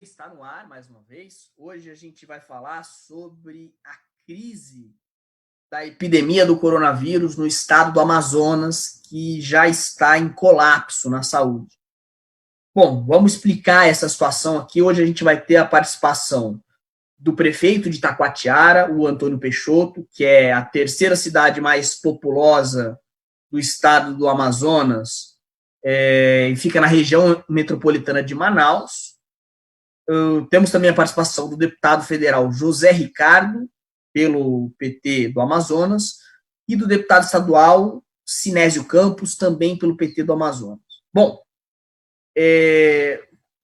Está no ar mais uma vez. Hoje a gente vai falar sobre a crise da epidemia do coronavírus no estado do Amazonas, que já está em colapso na saúde. Bom, vamos explicar essa situação aqui. Hoje a gente vai ter a participação do prefeito de Itacoatiara, o Antônio Peixoto, que é a terceira cidade mais populosa do estado do Amazonas, e fica na região metropolitana de Manaus. Temos também a participação do deputado federal José Ricardo, pelo PT do Amazonas, e do deputado estadual Sinésio Campos, também pelo PT do Amazonas. Bom,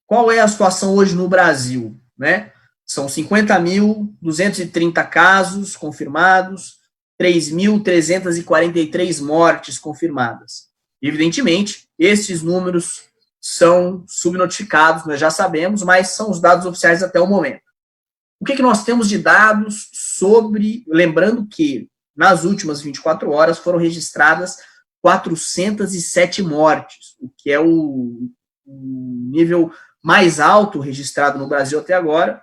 qual é a situação hoje no Brasil? Né? São 50.230 casos confirmados, 3.343 mortes confirmadas. Evidentemente, esses números são subnotificados, nós já sabemos, mas são os dados oficiais até o momento. O que nós temos de dados sobre, lembrando que nas últimas 24 horas foram registradas 407 mortes, o que é o nível mais alto registrado no Brasil até agora,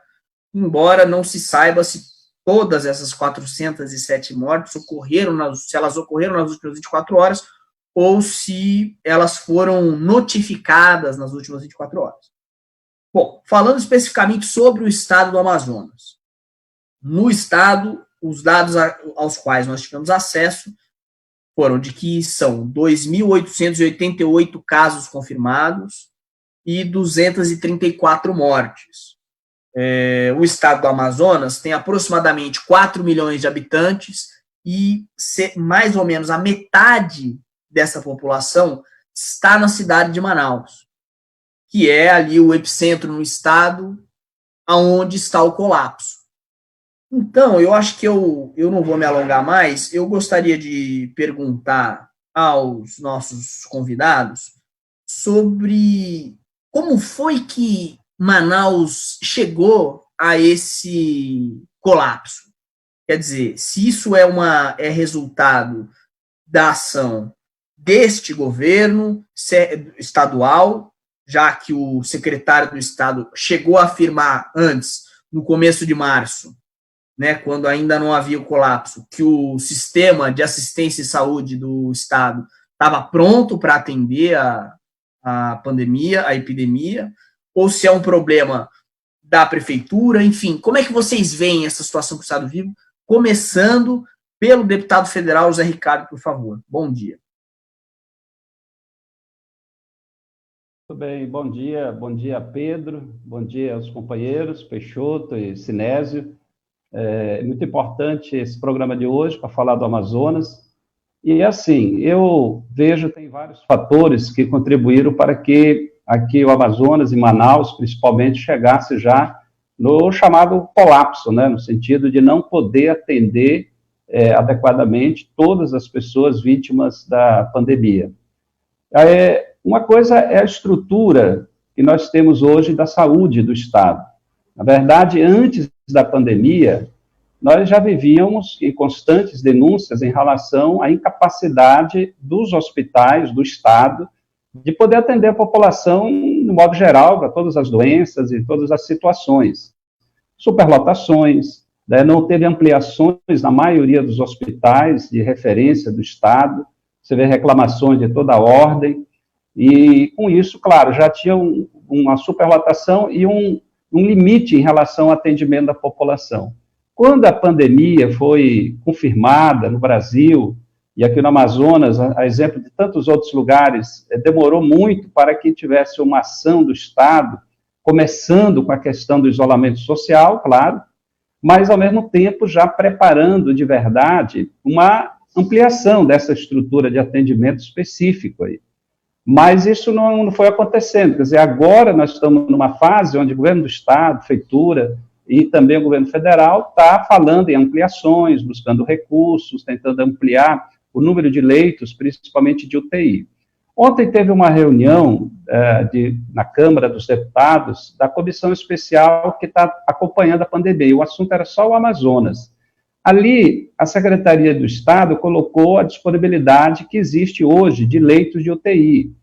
embora não se saiba se todas essas 407 mortes ocorreram, se elas ocorreram nas últimas 24 horas, ou se elas foram notificadas nas últimas 24 horas. Bom, falando especificamente sobre o estado do Amazonas. No estado, os dados aos quais nós tivemos acesso foram de que são 2.888 casos confirmados e 234 mortes. O estado do Amazonas tem aproximadamente 4 milhões de habitantes e mais ou menos a metade dessa população está na cidade de Manaus, que é ali o epicentro no estado onde está o colapso. Então, eu acho que eu não vou me alongar mais, eu gostaria de perguntar aos nossos convidados sobre como foi que Manaus chegou a esse colapso. Quer dizer, se isso é resultado da ação deste governo estadual, já que o secretário do Estado chegou a afirmar antes, no começo de março, né, quando ainda não havia o colapso, que o sistema de assistência e saúde do Estado estava pronto para atender a pandemia, a epidemia, ou se é um problema da prefeitura, enfim, como é que vocês veem essa situação que o Estado vive? Começando pelo deputado federal José Ricardo, por favor. Bom dia. Tudo bem, bom dia Pedro, bom dia aos companheiros Peixoto e Sinésio. É muito importante esse programa de hoje para falar do Amazonas. E assim, eu vejo que tem vários fatores que contribuíram para que aqui o Amazonas e Manaus, principalmente, chegasse já no chamado colapso, né, no sentido de não poder atender adequadamente todas as pessoas vítimas da pandemia. Uma coisa é a estrutura que nós temos hoje da saúde do Estado. Na verdade, antes da pandemia, nós já vivíamos em constantes denúncias em relação à incapacidade dos hospitais do Estado de poder atender a população, no modo geral, para todas as doenças e todas as situações. Superlotações, né, não teve ampliações na maioria dos hospitais de referência do Estado, você vê reclamações de toda a ordem, e com isso, claro, já tinha uma superlotação e um limite em relação ao atendimento da população. Quando a pandemia foi confirmada no Brasil, e aqui no Amazonas, a exemplo de tantos outros lugares, demorou muito para que tivesse uma ação do Estado, começando com a questão do isolamento social, claro, mas ao mesmo tempo já preparando de verdade uma ampliação dessa estrutura de atendimento específico aí. Mas isso não foi acontecendo, quer dizer, agora nós estamos numa fase onde o governo do Estado, prefeitura e também o governo federal está falando em ampliações, buscando recursos, tentando ampliar o número de leitos, principalmente de UTI. Ontem teve uma reunião na Câmara dos Deputados da comissão especial que está acompanhando a pandemia, e o assunto era só o Amazonas. Ali, a Secretaria do Estado colocou a disponibilidade que existe hoje de leitos de UTI,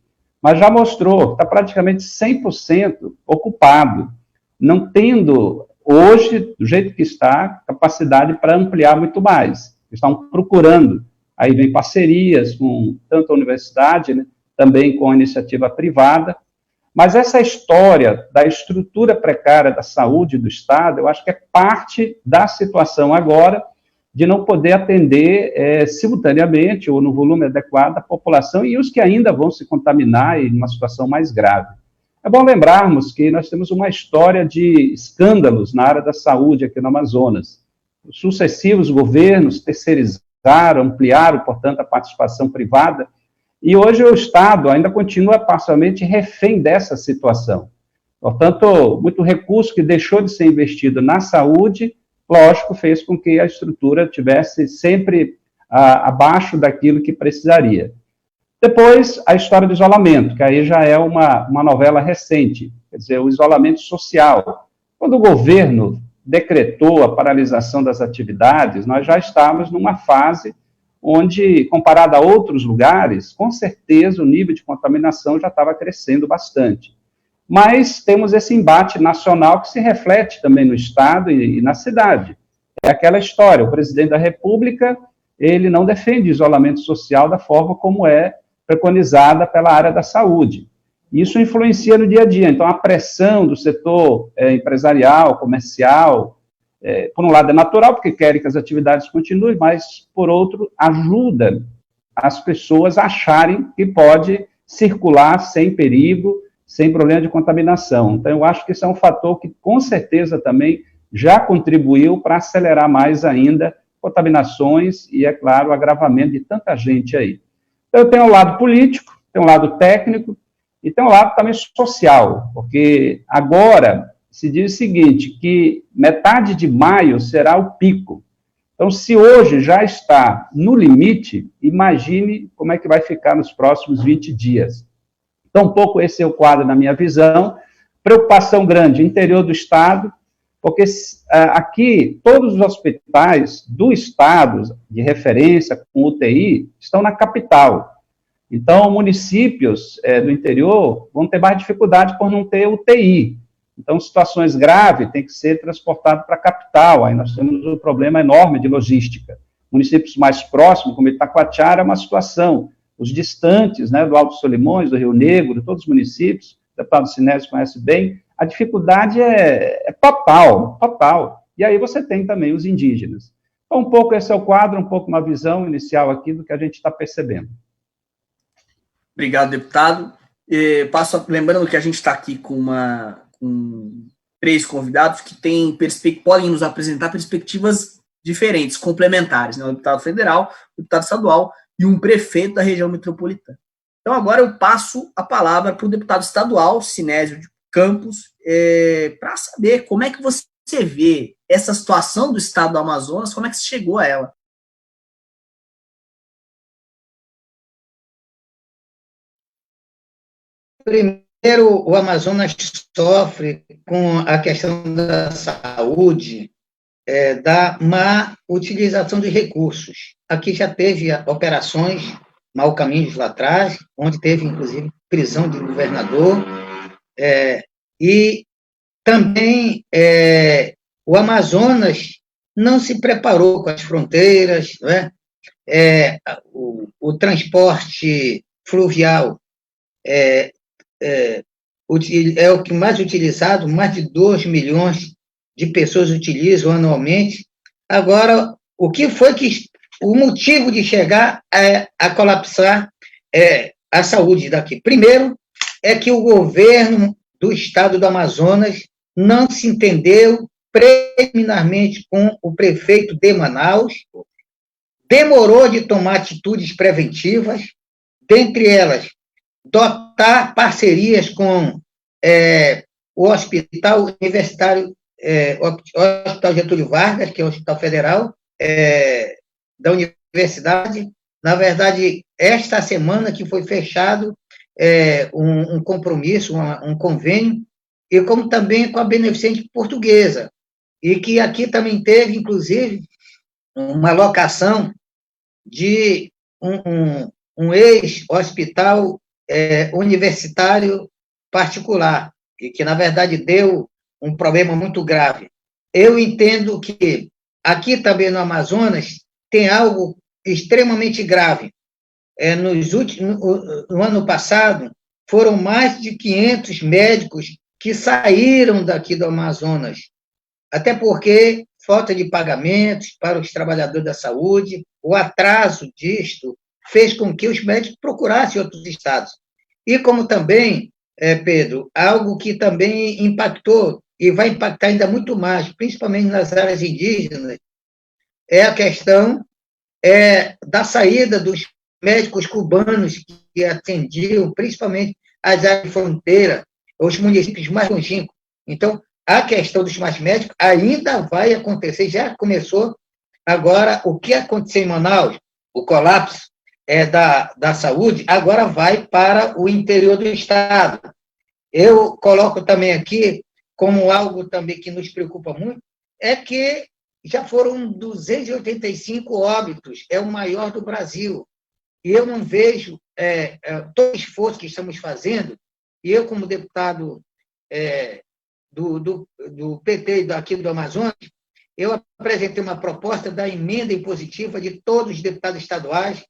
mas já mostrou que está praticamente 100% ocupado. não tendo, hoje, do jeito que está, capacidade para ampliar muito mais. Estão procurando. Aí vem parcerias com tanto a universidade, né, também com a iniciativa privada. Mas essa história da estrutura precária da saúde do Estado, eu acho que é parte da situação agora de não poder atender simultaneamente ou no volume adequado a população e os que ainda vão se contaminar em uma situação mais grave. É bom lembrarmos que nós temos uma história de escândalos na área da saúde aqui no Amazonas. Os sucessivos governos terceirizaram, ampliaram, portanto, a participação privada, e hoje o Estado ainda continua parcialmente refém dessa situação. Portanto, muito recurso que deixou de ser investido na saúde, lógico, fez com que a estrutura tivesse sempre abaixo daquilo que precisaria. Depois, a história do isolamento, que aí já é uma novela recente, quer dizer, o isolamento social. Quando o governo decretou a paralisação das atividades, nós já estávamos numa fase onde, comparado a outros lugares, com certeza o nível de contaminação já estava crescendo bastante. Mas temos esse embate nacional que se reflete também no Estado e na cidade. É aquela história, o presidente da República, ele não defende isolamento social da forma como é preconizada pela área da saúde. Isso influencia no dia a dia. Então, a pressão do setor empresarial, comercial, por um lado é natural, porque querem que as atividades continuem, mas, por outro, ajuda as pessoas a acharem que pode circular sem perigo, sem problema de contaminação. Então, eu acho que isso é um fator que, com certeza, também já contribuiu para acelerar mais ainda contaminações e, é claro, o agravamento de tanta gente aí. Então, tem um lado político, tem um lado técnico e tem um lado também social, porque agora se diz o seguinte, que metade de maio será o pico. Então, se hoje já está no limite, imagine como é que vai ficar nos próximos 20 dias. Então, um pouco esse é o quadro na minha visão. Preocupação grande, interior do Estado, porque aqui todos os hospitais do Estado, de referência com UTI, estão na capital. Então, municípios do interior vão ter mais dificuldade por não ter UTI. Então, situações graves têm que ser transportadas para a capital. Aí nós temos um problema enorme de logística. Municípios mais próximos, como Itacoatiara, é uma situação. Os distantes, né, do Alto Solimões, do Rio Negro, todos os municípios, o deputado Sinésio conhece bem, a dificuldade é total, total. E aí você tem também os indígenas. Então, um pouco esse é o quadro, um pouco uma visão inicial aqui do que a gente está percebendo. Obrigado, deputado. Lembrando que a gente está aqui com três convidados que podem nos apresentar perspectivas diferentes, complementares, né? O deputado federal, o deputado estadual e um prefeito da região metropolitana. Então, agora eu passo a palavra para o deputado estadual, Sinésio de Campos, para saber como é que você vê essa situação do estado do Amazonas, como é que você chegou a ela. Primeiro, o Amazonas sofre com a questão da saúde, da má utilização de recursos. Aqui já teve operações mau caminhos lá atrás, onde teve, inclusive, prisão de governador, e também o Amazonas não se preparou com as fronteiras, não é? O transporte fluvial é o que mais utilizado, mais de 2 milhões de pessoas utilizam anualmente. Agora, o que foi o motivo de chegar a colapsar a saúde daqui? Primeiro, é que o governo do estado do Amazonas não se entendeu preliminarmente com o prefeito de Manaus, demorou de tomar atitudes preventivas, dentre elas, dotar parcerias com o Hospital Universitário, Hospital Getúlio Vargas, que é o Hospital Federal da Universidade. Na verdade, esta semana que foi fechado um compromisso, um convênio, e como também com a Beneficente Portuguesa, e que aqui também teve, inclusive, uma locação de um ex-hospital universitário particular, e que, na verdade, deu um problema muito grave. Eu entendo que aqui também no Amazonas tem algo extremamente grave. No ano passado, foram mais de 500 médicos que saíram daqui do Amazonas, até porque falta de pagamentos para os trabalhadores da saúde, o atraso disto fez com que os médicos procurassem outros estados. E como também, Pedro, algo que também impactou e vai impactar ainda muito mais, principalmente nas áreas indígenas, é a questão da saída dos médicos cubanos que atendiam principalmente as áreas de fronteira, os municípios mais longínquos. Então, a questão dos mais médicos ainda vai acontecer, já começou. Agora, o que aconteceu em Manaus, o colapso da saúde, agora vai para o interior do estado. Eu coloco também aqui, como algo também que nos preocupa muito, é que já foram 285 óbitos, é o maior do Brasil. E eu não vejo todo o esforço que estamos fazendo, e eu, como deputado do PT daqui do Amazonas, eu apresentei uma proposta da emenda impositiva de todos os deputados estaduais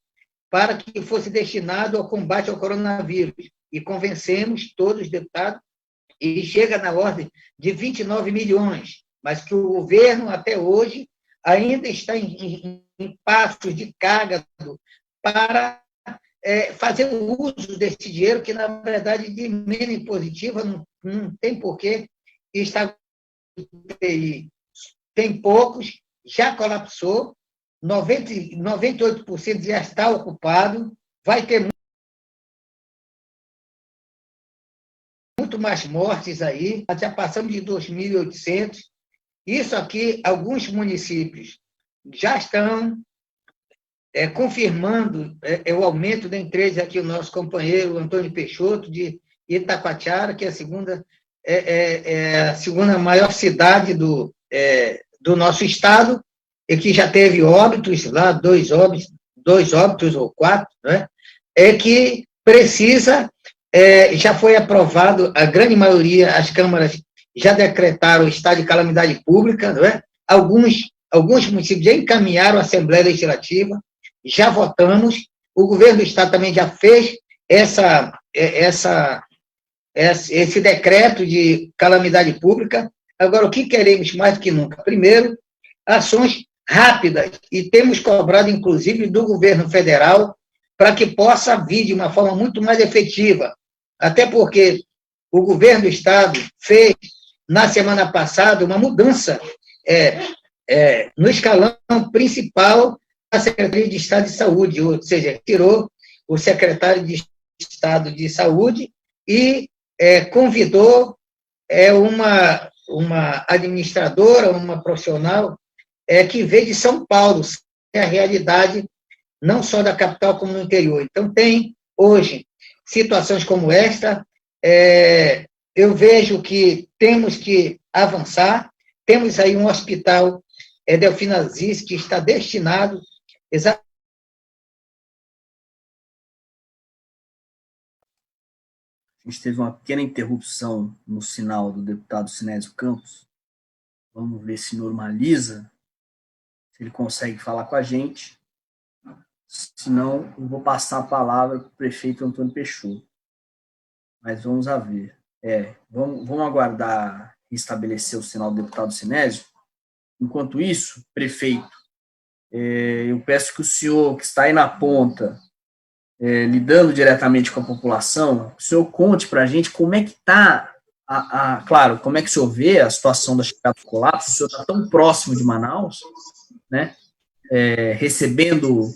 para que fosse destinado ao combate ao coronavírus. E convencemos todos os deputados, e chega na ordem de 29 milhões, mas que o governo, até hoje, ainda está em passos de carga para fazer o uso desse dinheiro, que, na verdade, de emenda impositiva não tem porquê estar. Tem poucos, já colapsou, 98% já está ocupado, vai ter muito mais mortes aí, já passamos de 2.800. Isso aqui, alguns municípios já estão confirmando o aumento, dentre eles aqui o nosso companheiro Antônio Peixoto, de Itacoatiara, que é a segunda maior cidade do nosso estado, e que já teve óbitos lá, dois óbitos ou 4, né? Que precisa, já foi aprovado, a grande maioria, as câmaras já decretaram o estado de calamidade pública, não é? Alguns municípios já encaminharam a Assembleia Legislativa, já votamos, o governo do estado também já fez esse decreto de calamidade pública. Agora, o que queremos mais do que nunca? Primeiro, ações rápidas, e temos cobrado, inclusive, do governo federal, para que possa vir de uma forma muito mais efetiva, até porque o governo do estado fez, na semana passada, uma mudança no escalão principal da Secretaria de Estado de Saúde, ou seja, tirou o secretário de Estado de Saúde e convidou uma administradora, uma profissional que veio de São Paulo, é a realidade não só da capital como no interior. Então, tem hoje situações como esta. Eu vejo que temos que avançar. Temos aí um hospital Delfina Aziz, que está destinado exatamente. A gente teve uma pequena interrupção no sinal do deputado Sinésio Campos. Vamos ver se normaliza, se ele consegue falar com a gente. Senão, eu vou passar a palavra para o prefeito Antônio Peixoto. Mas vamos a ver. Vamos aguardar restabelecer o sinal do deputado Sinésio. Enquanto isso, prefeito, eu peço que o senhor, que está aí na ponta, lidando diretamente com a população, o senhor conte para a gente como é que está, claro, como é que o senhor vê a situação da chegada do colapso. O senhor está tão próximo de Manaus, né, recebendo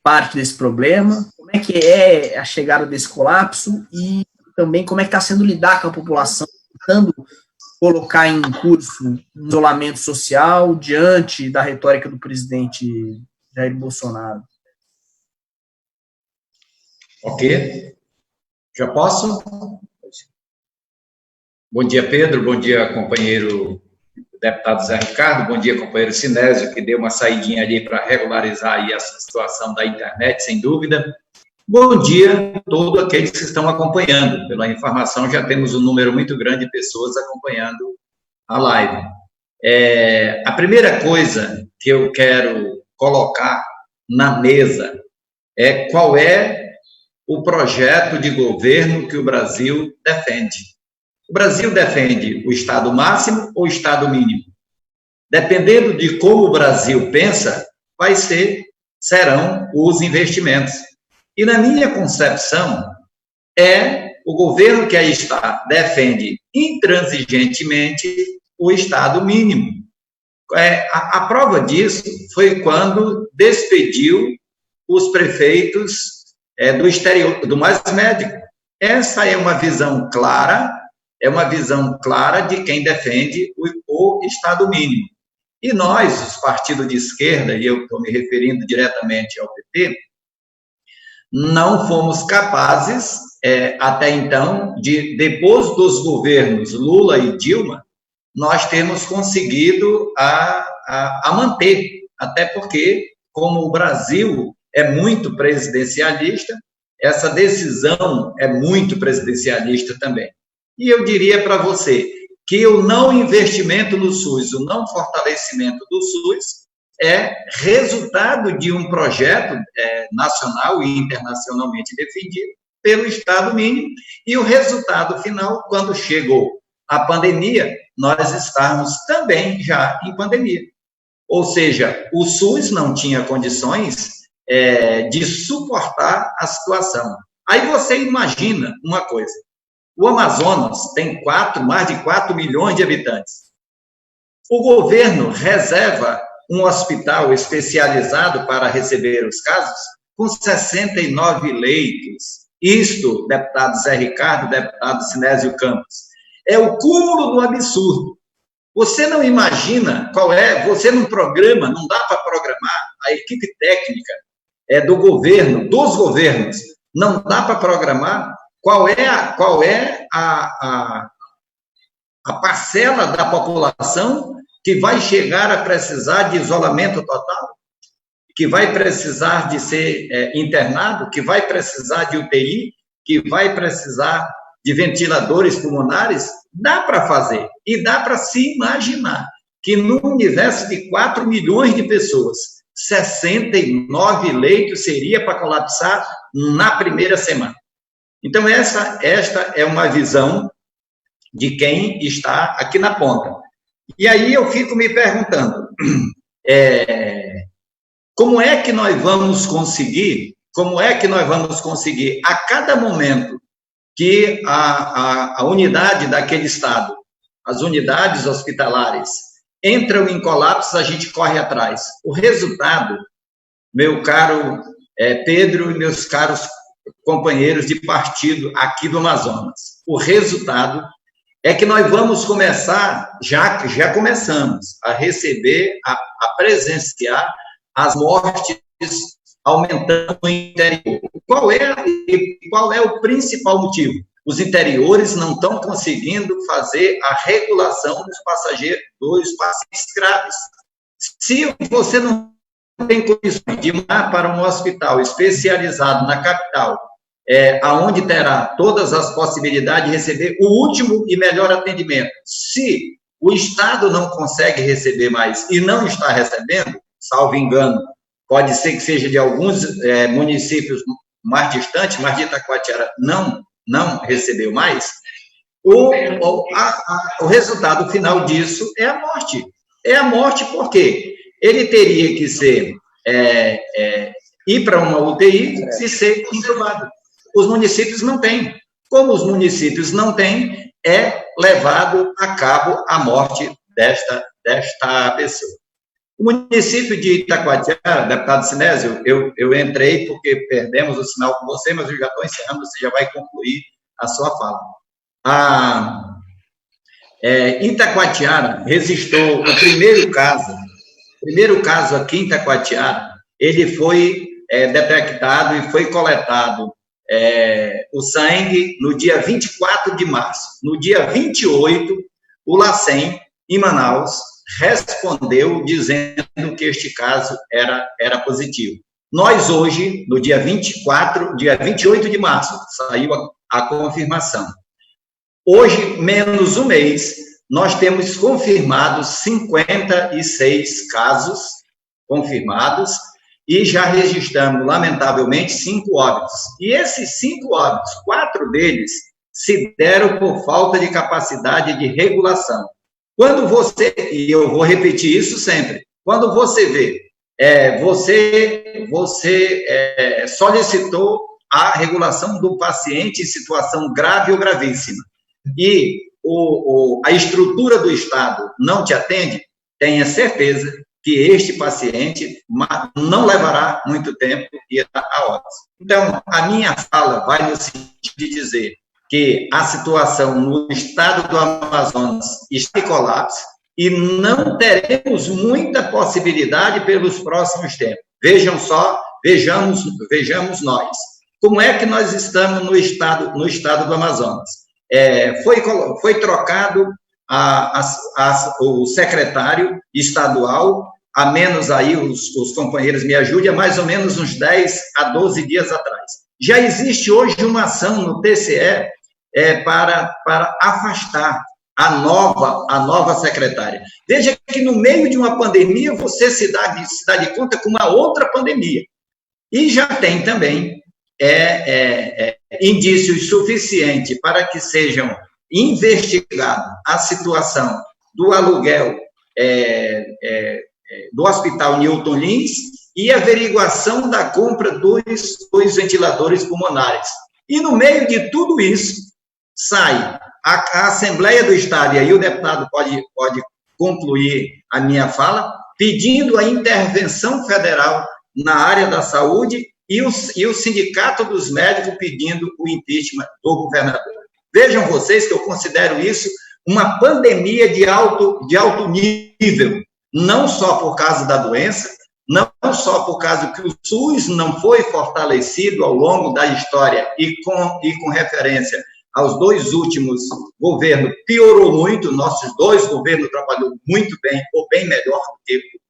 parte desse problema, como é que é a chegada desse colapso e também como é que está sendo lidar com a população, tentando colocar em curso um isolamento social diante da retórica do presidente Jair Bolsonaro. Ok. Já posso? Bom dia, Pedro. Bom dia, companheiro deputado Zé Ricardo. Bom dia, companheiro Sinésio, que deu uma saidinha ali para regularizar aí essa situação da internet, sem dúvida. Bom dia a todos aqueles que estão acompanhando. Pela informação, já temos um número muito grande de pessoas acompanhando a live. A primeira coisa que eu quero colocar na mesa é qual é o projeto de governo que o Brasil defende. O Brasil defende o Estado máximo ou o Estado mínimo? Dependendo de como o Brasil pensa, serão os investimentos. E na minha concepção, o governo que aí está defende intransigentemente o Estado mínimo. A prova disso foi quando despediu os prefeitos do exterior, do mais médico. Essa é uma visão clara de quem defende o Estado mínimo. E nós, os partidos de esquerda, e eu estou me referindo diretamente ao PT, não fomos capazes, até então, depois dos governos Lula e Dilma, nós temos conseguido a manter, até porque, como o Brasil é muito presidencialista, essa decisão é muito presidencialista também. E eu diria para você que o não investimento no SUS, o não fortalecimento do SUS, é resultado de um projeto nacional e internacionalmente defendido pelo Estado mínimo, e o resultado final, quando chegou a pandemia, nós estávamos também já em pandemia. Ou seja, o SUS não tinha condições de suportar a situação. Aí você imagina uma coisa, o Amazonas tem mais de 4 milhões de habitantes. O governo reserva um hospital especializado para receber os casos com 69 leitos. Isto, deputado Zé Ricardo, deputado Sinésio Campos, é o cúmulo do absurdo. Você não imagina você não programa, não dá para programar, a equipe técnica do governo, dos governos, não dá para programar qual é a parcela da população que vai chegar a precisar de isolamento total, que vai precisar de ser internado, que vai precisar de UTI, que vai precisar de ventiladores pulmonares. Dá para fazer, e dá para se imaginar que no universo de 4 milhões de pessoas, 69 leitos seria para colapsar na primeira semana. Então, esta é uma visão de quem está aqui na ponta. E aí eu fico me perguntando, como é que nós vamos conseguir, a cada momento que a unidade daquele estado, as unidades hospitalares, entram em colapso, a gente corre atrás. O resultado, meu caro Pedro e meus caros companheiros de partido aqui do Amazonas, o resultado é que nós vamos começar, já começamos a receber, a presenciar as mortes aumentando no interior. Qual é o principal motivo? Os interiores não estão conseguindo fazer a regulação dos passageiros, dos pacientes graves. Se você não tem condições de ir para um hospital especializado na capital, aonde terá todas as possibilidades de receber o último e melhor atendimento. Se o Estado não consegue receber mais e não está recebendo, salvo engano, pode ser que seja de alguns municípios mais distantes, mas de Itacoatiara não recebeu mais, o resultado final disso é a morte. É a morte porque ele teria que ir para uma UTI e ser entubado. Os municípios não têm. Como os municípios não têm, é levado a cabo a morte desta pessoa. O município de Itacoatiara, deputado Sinésio, eu entrei porque perdemos o sinal com você, mas eu já estou encerrando, você já vai concluir a sua fala. Itacoatiara registrou o primeiro caso aqui em Itacoatiara, ele foi detectado e foi coletado o sangue no dia 24 de março. No dia 28, o LACEN, em Manaus, respondeu dizendo que este caso era positivo. Nós hoje, no dia 28 de março, saiu a confirmação. Hoje, menos um mês, nós temos confirmados 56 casos confirmados e já registramos, lamentavelmente, 5 óbitos. E esses 5 óbitos, 4 deles se deram por falta de capacidade de regulação. Quando você, e eu vou repetir isso sempre, quando você vê, você solicitou a regulação do paciente em situação grave ou gravíssima, e a estrutura do Estado não te atende, tenha certeza que este paciente não levará muito tempo e irá a óbito. Então, a minha fala vai no sentido de dizer que a situação no estado do Amazonas está em colapso e não teremos muita possibilidade pelos próximos tempos. Vejamos nós. Como é que nós estamos no estado do Amazonas? Foi trocado o secretário estadual, a menos aí os companheiros me ajudem, há mais ou menos uns 10 a 12 dias atrás. Já existe hoje uma ação no TCE para afastar a nova secretária. Veja que no meio de uma pandemia você se dá de conta com uma outra pandemia. E já tem também indícios suficientes para que sejam investigados a situação do aluguel do Hospital Newton Lins e a averiguação da compra dos ventiladores pulmonares. E no meio de tudo isso, sai a Assembleia do Estado, e aí o deputado pode concluir a minha fala, pedindo a intervenção federal na área da saúde e o Sindicato dos Médicos pedindo o impeachment do governador. Vejam vocês que eu considero isso uma pandemia de alto nível, não só por causa da doença, não só por causa que o SUS não foi fortalecido ao longo da história e com referência aos 2 últimos governos, piorou muito, nossos 2 governos trabalhou muito bem, ou bem melhor do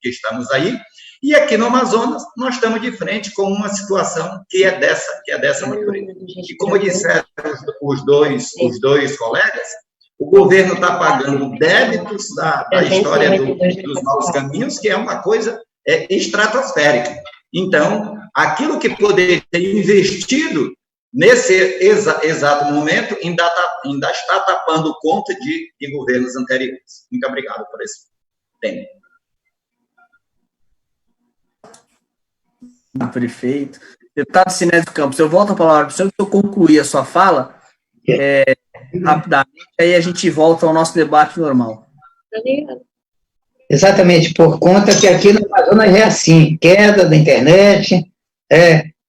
que estamos aí, e aqui no Amazonas nós estamos de frente com uma situação que é dessa natureza. E como disseram os dois colegas, o governo está pagando débitos da história dos novos caminhos, que é uma coisa estratosférica. Então, aquilo que poderia ser investido nesse exato momento ainda está tapando conta de governos anteriores. Muito obrigado por esse tempo. Prefeito. Deputado Sinésio Campos, eu volto a palavra para o senhor, se eu concluir a sua fala, rapidamente, aí a gente volta ao nosso debate normal. Exatamente, por conta que aqui no Amazonas é assim, queda da internet,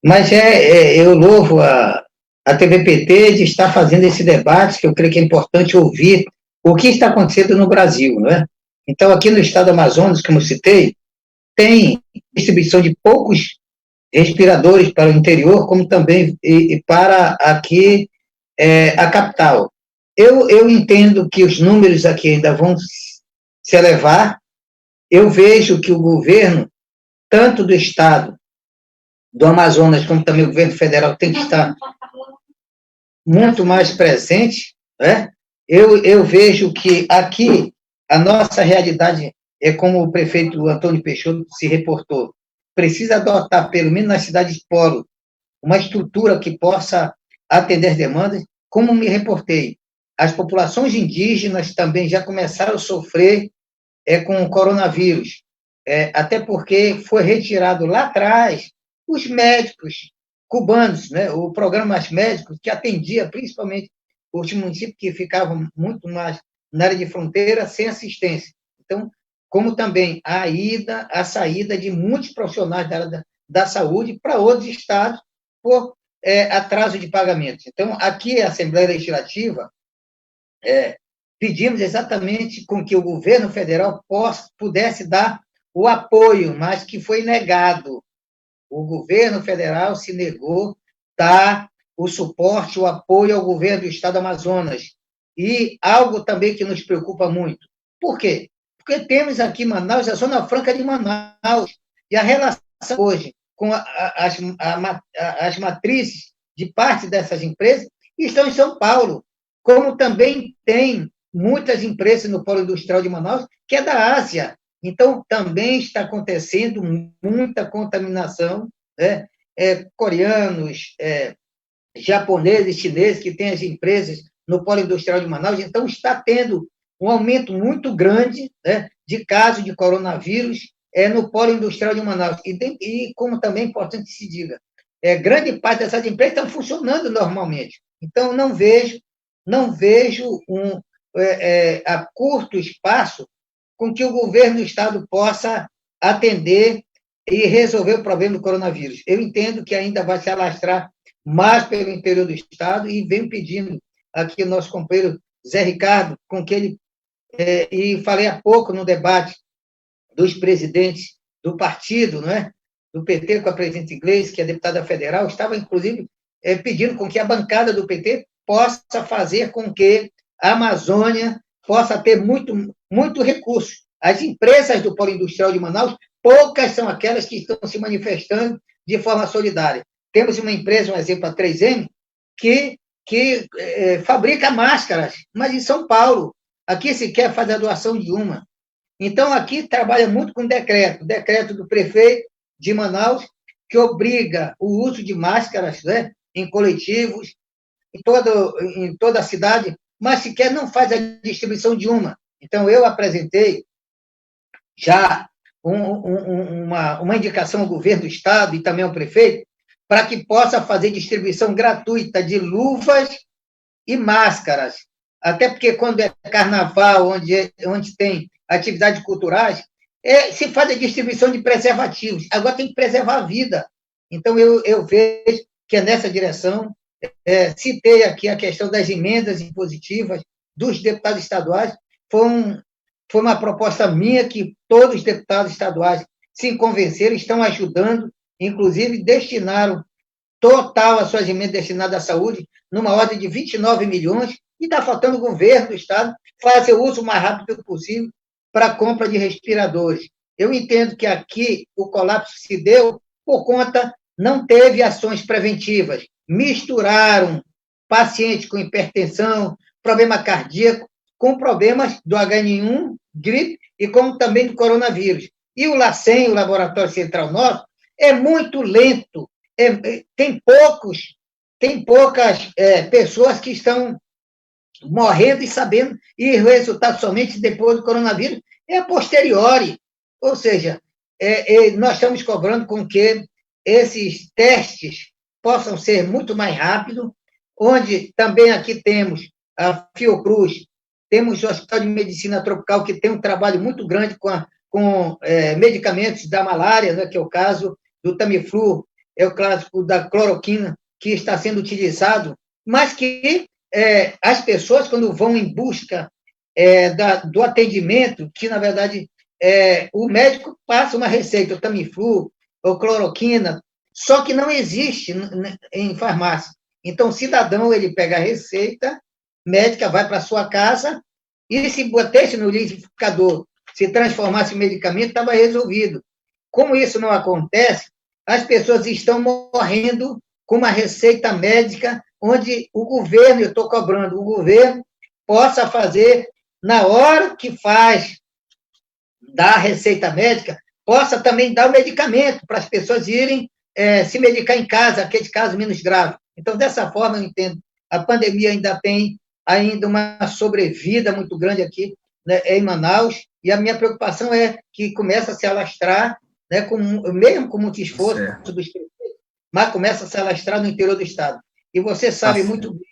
mas eu louvo a TVPT de estar fazendo esse debate, que eu creio que é importante ouvir o que está acontecendo no Brasil, não é? Então, aqui no estado do Amazonas, como eu citei, tem distribuição de poucos respiradores para o interior, como também e para aqui a capital. Eu entendo que os números aqui ainda vão se elevar. Eu vejo que o governo, tanto do estado do Amazonas, como também o governo federal, tem que estar muito mais presente, né? Eu vejo que aqui a nossa realidade é como o prefeito Antônio Peixoto se reportou, precisa adotar, pelo menos nas cidades polo, uma estrutura que possa atender demandas, como me reportei. As populações indígenas também já começaram a sofrer com o coronavírus, até porque foi retirado lá atrás os médicos cubanos, né, o programa Mais Médicos, que atendia principalmente os municípios que ficavam muito mais na área de fronteira, sem assistência. Então, como também a saída de muitos profissionais da área da saúde para outros estados por atraso de pagamentos. Então, aqui a Assembleia Legislativa pedimos exatamente com que o governo federal pudesse dar o apoio, mas que foi negado. O governo federal se negou a dar o suporte, o apoio ao governo do estado do Amazonas. E algo também que nos preocupa muito. Por quê? Porque temos aqui em Manaus, a Zona Franca de Manaus, e a relação hoje com as matrizes de parte dessas empresas estão em São Paulo, como também tem muitas empresas no polo industrial de Manaus, que é da Ásia. Então, também está acontecendo muita contaminação, né? Coreanos, japoneses, chineses, que têm as empresas no polo industrial de Manaus. Então, está tendo um aumento muito grande, né, de casos de coronavírus no polo industrial de Manaus. E como também é importante que se diga, grande parte dessas empresas estão funcionando normalmente. Então, não vejo a curto espaço com que o governo do Estado possa atender e resolver o problema do coronavírus. Eu entendo que ainda vai se alastrar mais pelo interior do Estado e venho pedindo aqui o nosso companheiro Zé Ricardo, com que ele, e falei há pouco no debate dos presidentes do partido, né, do PT com a presidente Gleice, que é deputada federal, estava, inclusive, pedindo com que a bancada do PT possa fazer com que a Amazônia possa ter muito recurso. As empresas do polo industrial de Manaus, poucas são aquelas que estão se manifestando de forma solidária. Temos uma empresa, um exemplo, a 3M, que fabrica máscaras, mas em São Paulo. Aqui sequer faz a doação de uma. Então, aqui trabalha muito com decreto do prefeito de Manaus, que obriga o uso de máscaras, né, em coletivos, em toda a cidade, mas sequer não faz a distribuição de uma. Então, eu apresentei já uma indicação ao governo do Estado e também ao prefeito, para que possa fazer distribuição gratuita de luvas e máscaras. Até porque, quando é carnaval, onde tem atividades culturais, se faz a distribuição de preservativos. Agora tem que preservar a vida. Então, eu vejo que é nessa direção. Citei aqui a questão das emendas impositivas dos deputados estaduais. Foi uma proposta minha que todos os deputados estaduais se convenceram, estão ajudando, inclusive destinaram total as suas emendas destinadas à saúde, numa ordem de 29 milhões, e está faltando o governo do Estado fazer o uso o mais rápido possível para a compra de respiradores. Eu entendo que aqui o colapso se deu por conta, não teve ações preventivas, misturaram pacientes com hipertensão, problema cardíaco, com problemas do H1N1, gripe, e como também do coronavírus. E o LACEN, o Laboratório Central nosso, é muito lento, tem poucas pessoas que estão morrendo e sabendo, e o resultado somente depois do coronavírus é a posteriori. Ou seja, nós estamos cobrando com que esses testes possam ser muito mais rápidos, onde também aqui temos a Fiocruz, temos o Hospital de Medicina Tropical, que tem um trabalho muito grande com medicamentos da malária, né, que é o caso do Tamiflu, é o clássico da cloroquina, que está sendo utilizado, mas que as pessoas, quando vão em busca do atendimento, que, na verdade, o médico passa uma receita, o Tamiflu, ou cloroquina, só que não existe em farmácia. Então, o cidadão, ele pega a receita médica, vai para a sua casa, e se botasse no liquidificador, se transformasse em medicamento, estava resolvido. Como isso não acontece, as pessoas estão morrendo com uma receita médica, onde o governo, eu estou cobrando, o governo possa fazer, na hora que faz da receita médica, possa também dar o medicamento para as pessoas irem se medicar em casa, aqueles casos menos graves. Então, dessa forma, eu entendo, a pandemia ainda tem uma sobrevida muito grande aqui, né, em Manaus, e a minha preocupação é que começa a se alastrar, né, mesmo com muito esforço dos prefeitos, mas começa a se alastrar no interior do Estado. E você sabe muito bem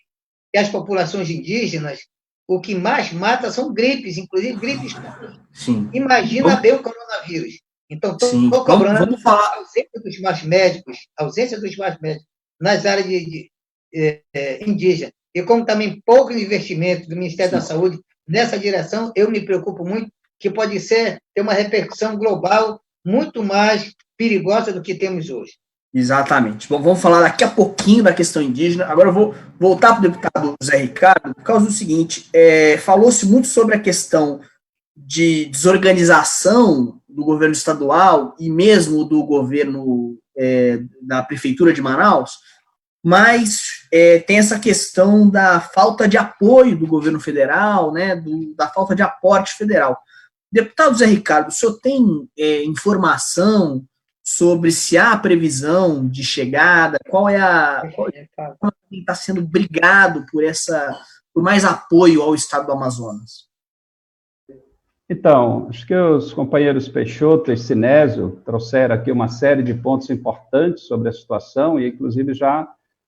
que as populações indígenas, o que mais mata são gripes, inclusive gripes. Sim. Imagina bem o coronavírus. Então, estou cobrando vamos falar. A ausência dos mais médicos nas áreas indígenas. E como também pouco investimento do Ministério da Saúde nessa direção, eu me preocupo muito, que pode ter uma repercussão global muito mais perigosa do que temos hoje. Exatamente. Bom, vamos falar daqui a pouquinho da questão indígena. Agora eu vou voltar para o deputado Zé Ricardo, por causa do seguinte, falou-se muito sobre a questão de desorganização do governo estadual e mesmo do governo da Prefeitura de Manaus, mas tem essa questão da falta de apoio do governo federal, né, da falta de aporte federal. Deputado Zé Ricardo, o senhor tem informação sobre se há previsão de chegada, qual está sendo brigado por mais apoio ao estado do Amazonas? Então, acho que os companheiros Peixoto e Sinésio trouxeram aqui uma série de pontos importantes sobre a situação e, inclusive, já,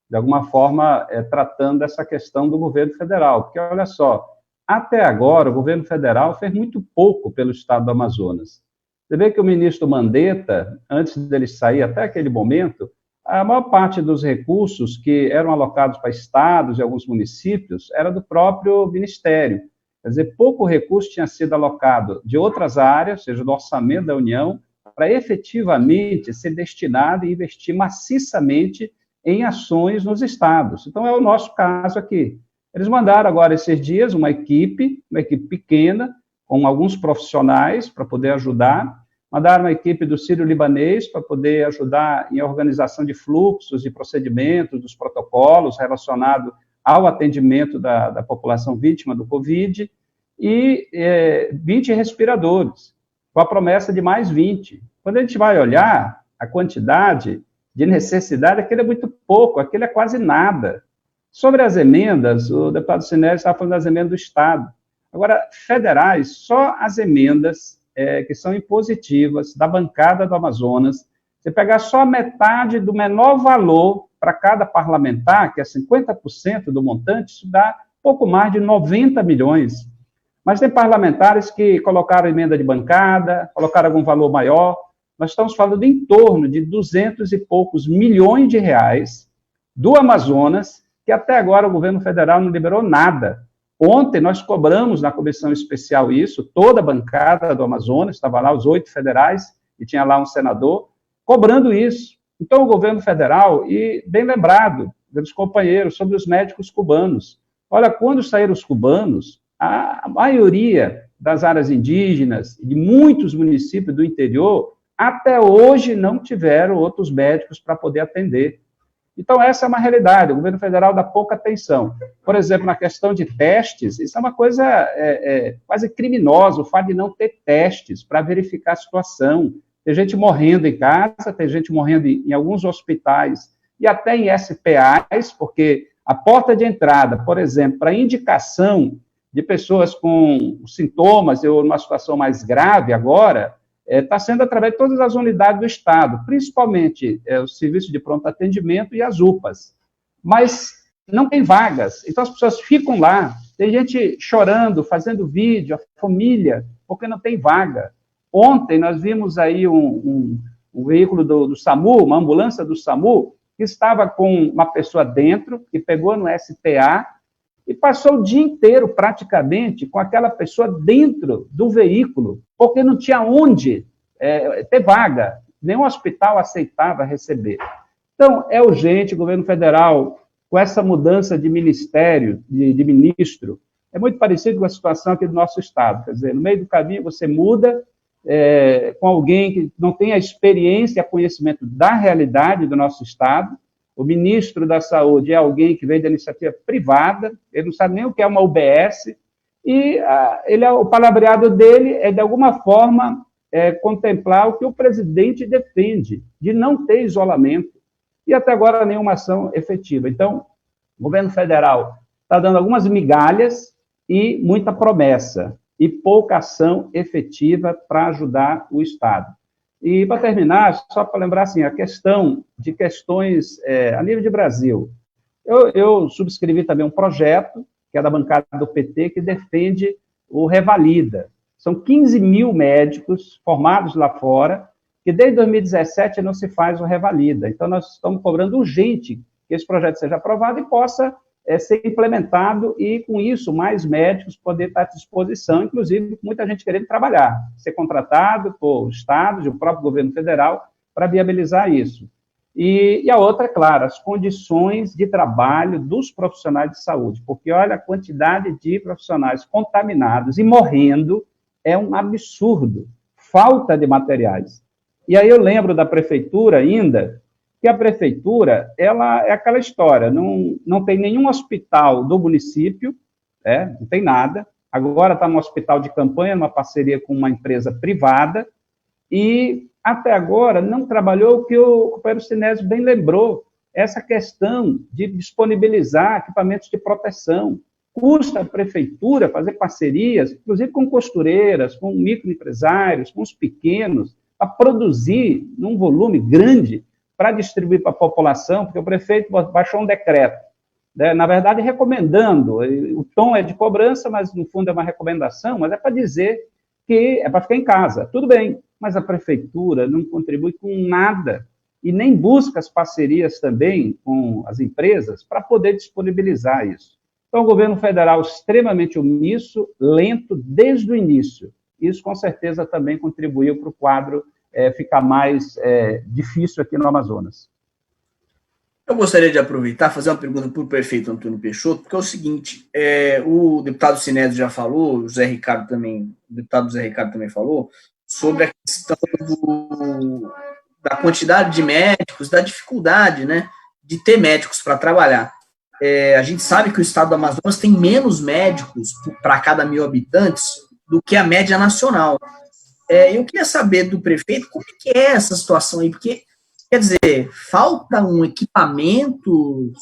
de alguma forma, tratando essa questão do governo federal. Porque, olha só, até agora, o governo federal fez muito pouco pelo estado do Amazonas. Você vê que o ministro Mandetta, antes dele sair, até aquele momento, a maior parte dos recursos que eram alocados para estados e alguns municípios era do próprio ministério. Quer dizer, pouco recurso tinha sido alocado de outras áreas, seja do orçamento da União, para efetivamente ser destinado e investir maciçamente em ações nos estados. Então, é o nosso caso aqui. Eles mandaram agora, esses dias, uma equipe pequena, com alguns profissionais para poder ajudar, mandaram uma equipe do Sírio-Libanês para poder ajudar em organização de fluxos, de procedimentos, dos protocolos relacionados ao atendimento da população vítima do Covid, e 20 respiradores, com a promessa de mais 20. Quando a gente vai olhar a quantidade de necessidade, aquele é muito pouco, aquele é quase nada. Sobre as emendas, o deputado Sinésio estava falando das emendas do Estado. Agora, federais, só as emendas que são impositivas da bancada do Amazonas, você pegar só a metade do menor valor para cada parlamentar, que é 50% do montante, isso dá pouco mais de 90 milhões. Mas tem parlamentares que colocaram emenda de bancada, colocaram algum valor maior. Nós estamos falando em torno de 200 e poucos milhões de reais do Amazonas, que até agora o governo federal não liberou nada. Ontem nós cobramos na comissão especial isso, toda a bancada do Amazonas, estava lá os 8 federais, e tinha lá um senador, cobrando isso. Então, o governo federal, e bem lembrado dos companheiros, sobre os médicos cubanos. Olha, quando saíram os cubanos, a maioria das áreas indígenas, de muitos municípios do interior, até hoje não tiveram outros médicos para poder atender. Então, essa é uma realidade, o governo federal dá pouca atenção. Por exemplo, na questão de testes, isso é uma coisa quase criminosa, o fato de não ter testes para verificar a situação. Tem gente morrendo em casa, tem gente morrendo em alguns hospitais, e até em SPAs, porque a porta de entrada, por exemplo, para indicação de pessoas com sintomas ou numa situação mais grave agora, está sendo através de todas as unidades do Estado, principalmente o Serviço de Pronto Atendimento e as UPAs. Mas não tem vagas, então as pessoas ficam lá, tem gente chorando, fazendo vídeo, a família, porque não tem vaga. Ontem nós vimos aí um veículo do SAMU, uma ambulância do SAMU, que estava com uma pessoa dentro, que pegou no SPA, e passou o dia inteiro, praticamente, com aquela pessoa dentro do veículo, porque não tinha onde ter vaga, nenhum hospital aceitava receber. Então, é urgente, o governo federal, com essa mudança de ministério, de ministro, é muito parecido com a situação aqui do nosso Estado, quer dizer, no meio do caminho você muda com alguém que não tem a experiência e conhecimento da realidade do nosso Estado. O ministro da Saúde é alguém que vem da iniciativa privada, ele não sabe nem o que é uma UBS, e o palavreado dele é, de alguma forma, contemplar o que o presidente defende, de não ter isolamento, e até agora nenhuma ação efetiva. Então, o governo federal está dando algumas migalhas e muita promessa, e pouca ação efetiva para ajudar o Estado. E, para terminar, só para lembrar, assim, a questão de questões a nível de Brasil. Eu subscrevi também um projeto, que é da bancada do PT, que defende o Revalida. São 15 mil médicos formados lá fora, que desde 2017 não se faz o Revalida. Então, nós estamos cobrando urgente que esse projeto seja aprovado e possa ser implementado e, com isso, mais médicos poder estar à disposição, inclusive muita gente querendo trabalhar, ser contratado por estados e o próprio governo federal para viabilizar isso. E a outra, é claro, as condições de trabalho dos profissionais de saúde, porque olha a quantidade de profissionais contaminados e morrendo é um absurdo, falta de materiais. E aí eu lembro da prefeitura ainda, que a prefeitura, ela é aquela história, não tem nenhum hospital do município, não tem nada, agora está no hospital de campanha, numa parceria com uma empresa privada, e até agora não trabalhou o que o companheiro Sinésio bem lembrou, essa questão de disponibilizar equipamentos de proteção. Custa a prefeitura fazer parcerias, inclusive com costureiras, com microempresários, com os pequenos, para produzir num volume grande para distribuir para a população, porque o prefeito baixou um decreto, né, na verdade recomendando, o tom é de cobrança, mas no fundo é uma recomendação, mas é para dizer que é para ficar em casa, tudo bem, mas a prefeitura não contribui com nada e nem busca as parcerias também com as empresas para poder disponibilizar isso. Então, o governo federal extremamente omisso, lento desde o início. Isso, com certeza, também contribuiu para o quadro ficar mais difícil aqui no Amazonas. Eu gostaria de aproveitar e fazer uma pergunta para o prefeito Antônio Peixoto, porque é o seguinte, o deputado Sinésio já falou, o deputado José Ricardo também falou, sobre a questão da quantidade de médicos, da dificuldade, né, de ter médicos para trabalhar. A gente sabe que o estado do Amazonas tem menos médicos para cada 1.000 habitantes do que a média nacional. Eu queria saber do prefeito como é que é essa situação aí, porque, quer dizer, faltam equipamentos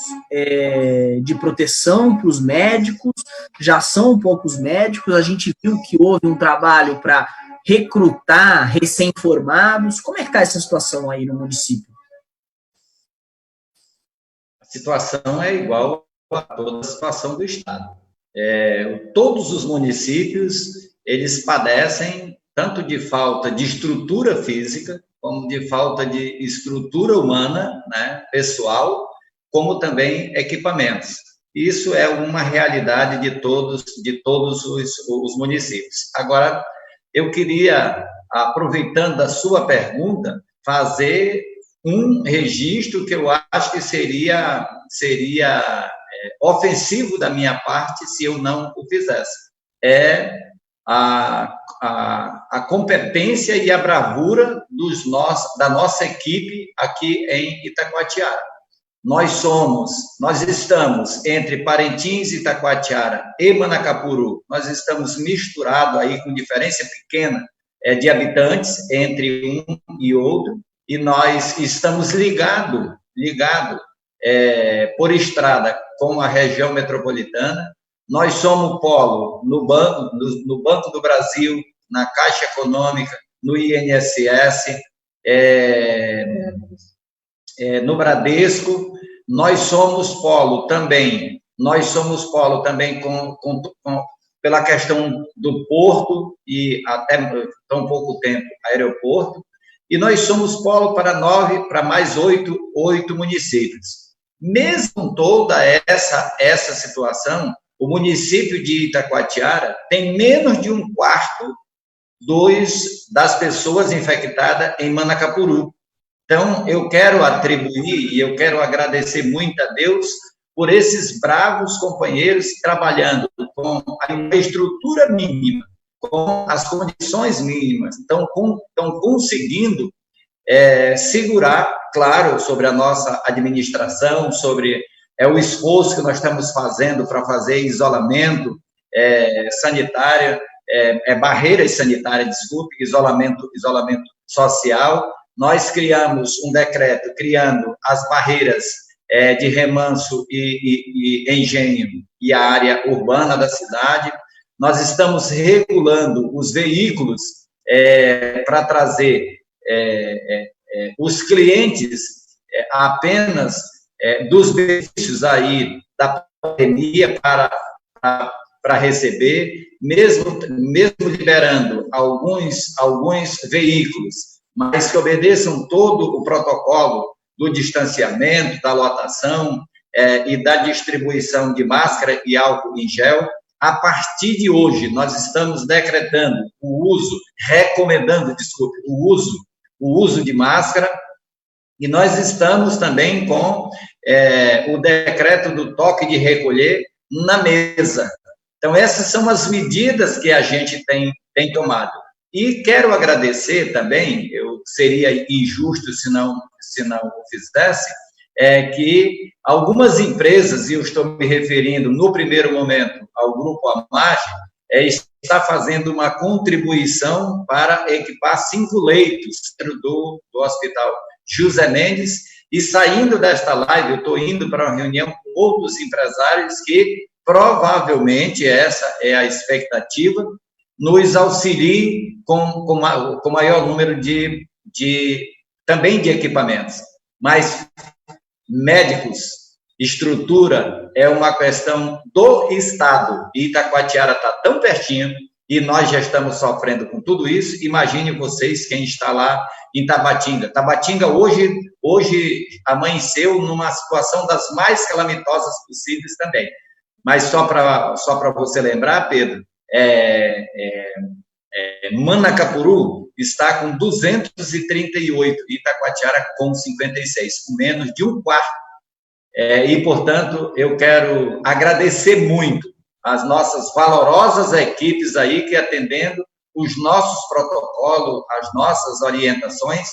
de proteção para os médicos, já são poucos médicos, a gente viu que houve um trabalho para recrutar recém-formados. Como é que está essa situação aí no município? A situação é igual a toda a situação do Estado. Todos os municípios, eles padecem tanto de falta de estrutura física, como de falta de estrutura humana, né, pessoal, como também equipamentos. Isso é uma realidade de todos os municípios. Agora, eu queria, aproveitando a sua pergunta, fazer um registro que eu acho que seria ofensivo da minha parte se eu não o fizesse. A competência e a bravura da nossa equipe aqui em Itacoatiara. Nós estamos entre Parintins, Itacoatiara e Manacapuru, nós estamos misturados aí com diferença pequena de habitantes entre um e outro, e nós estamos ligados por estrada com a região metropolitana. Nós somos polo no Banco do Brasil, na Caixa Econômica, no INSS, no Bradesco. Nós somos polo também pela questão do porto e até tão pouco tempo aeroporto, e nós somos polo para mais oito municípios. Mesmo com toda essa situação, o município de Itacoatiara tem menos de 1/4 das pessoas infectadas em Manacapuru. Então, eu quero atribuir e eu quero agradecer muito a Deus por esses bravos companheiros trabalhando com a estrutura mínima, com as condições mínimas, estão conseguindo segurar, claro, sobre a nossa administração, sobre o esforço que nós estamos fazendo para fazer isolamento sanitário, barreiras sanitárias, desculpe, isolamento social. Nós criamos um decreto criando as barreiras de remanso e engenho e a área urbana da cidade. Nós estamos regulando os veículos para trazer os clientes apenas dos benefícios aí da pandemia para receber, mesmo liberando alguns veículos, mas que obedeçam todo o protocolo do distanciamento, da lotação e da distribuição de máscara e álcool em gel. A partir de hoje, nós estamos decretando recomendando o uso de máscara, e nós estamos também com o decreto do toque de recolher na mesa. Então, essas são as medidas que a gente tem tomado. E quero agradecer também, seria injusto se não o fizesse, é que algumas empresas, e eu estou me referindo no primeiro momento ao Grupo Amage, está fazendo uma contribuição para equipar 5 leitos do Hospital José Mendes, e saindo desta live, eu estou indo para uma reunião com outros empresários que provavelmente, essa é a expectativa, nos auxilie com maior número também de equipamentos. Mas médicos, estrutura, é uma questão do Estado. E Itacoatiara está tão pertinho e nós já estamos sofrendo com tudo isso. Imagine vocês quem está lá em Tabatinga. Tabatinga hoje amanheceu numa situação das mais calamitosas possíveis também. Mas só para você lembrar, Pedro, Manacapuru está com 238, Itacoatiara com 56, com menos de um quarto. E, portanto, eu quero agradecer muito as nossas valorosas equipes aí que, atendendo os nossos protocolos, as nossas orientações,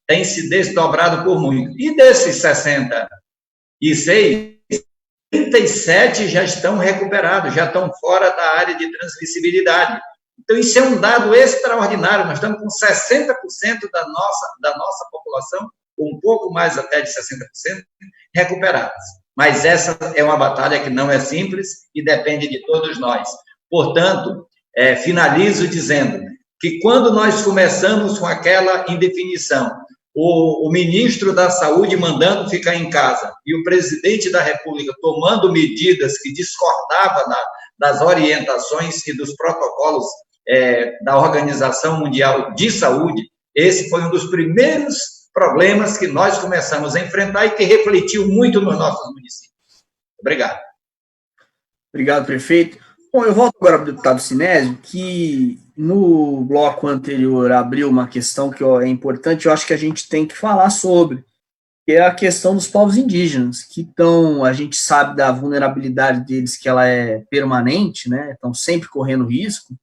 têm se desdobrado por muito. E desses 66, 37 já estão recuperados, já estão fora da área de transmissibilidade. Então, isso é um dado extraordinário. Nós estamos com 60% da nossa população, um pouco mais até de 60%, recuperados. Mas essa é uma batalha que não é simples e depende de todos nós. Portanto, finalizo dizendo que quando nós começamos com aquela indefinição, o ministro da Saúde mandando ficar em casa e o presidente da República tomando medidas que discordavam das orientações e dos protocolos da Organização Mundial de Saúde, esse foi um dos primeiros problemas que nós começamos a enfrentar e que refletiu muito nos nossos municípios. Obrigado. Obrigado, prefeito. Bom, eu volto agora para o deputado Sinésio, que no bloco anterior abriu uma questão que é importante, eu acho que a gente tem que falar sobre, que é a questão dos povos indígenas, que estão, a gente sabe da vulnerabilidade deles, que ela é permanente, né, estão sempre correndo risco,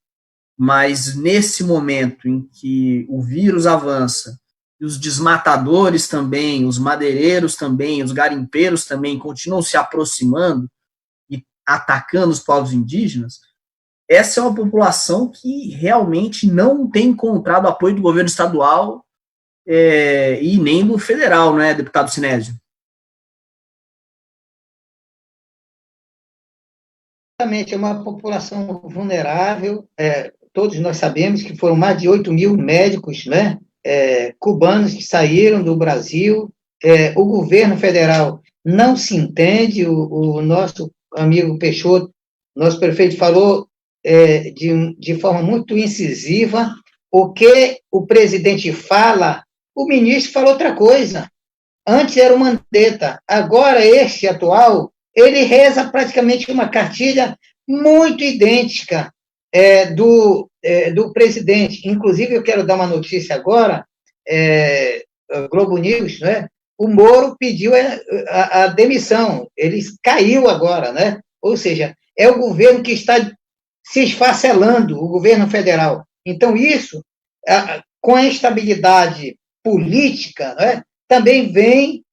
mas nesse momento em que o vírus avança, e os desmatadores também, os madeireiros também, os garimpeiros também continuam se aproximando e atacando os povos indígenas, essa é uma população que realmente não tem encontrado apoio do governo estadual e nem do federal, não é, deputado Sinésio? Exatamente, é uma população vulnerável, todos nós sabemos que foram mais de 8 mil médicos, né, cubanos que saíram do Brasil, o governo federal não se entende, o nosso amigo Peixoto, nosso prefeito, falou de forma muito incisiva, o que o presidente fala, o ministro fala outra coisa. Antes era o Mandetta, agora este atual, ele reza praticamente uma cartilha muito idêntica do presidente. Inclusive, eu quero dar uma notícia agora, Globo News, né? O Moro pediu a demissão, ele caiu agora, né? Ou seja, é o governo que está se esfacelando, o governo federal. Então, isso, com a instabilidade política, né, também vem,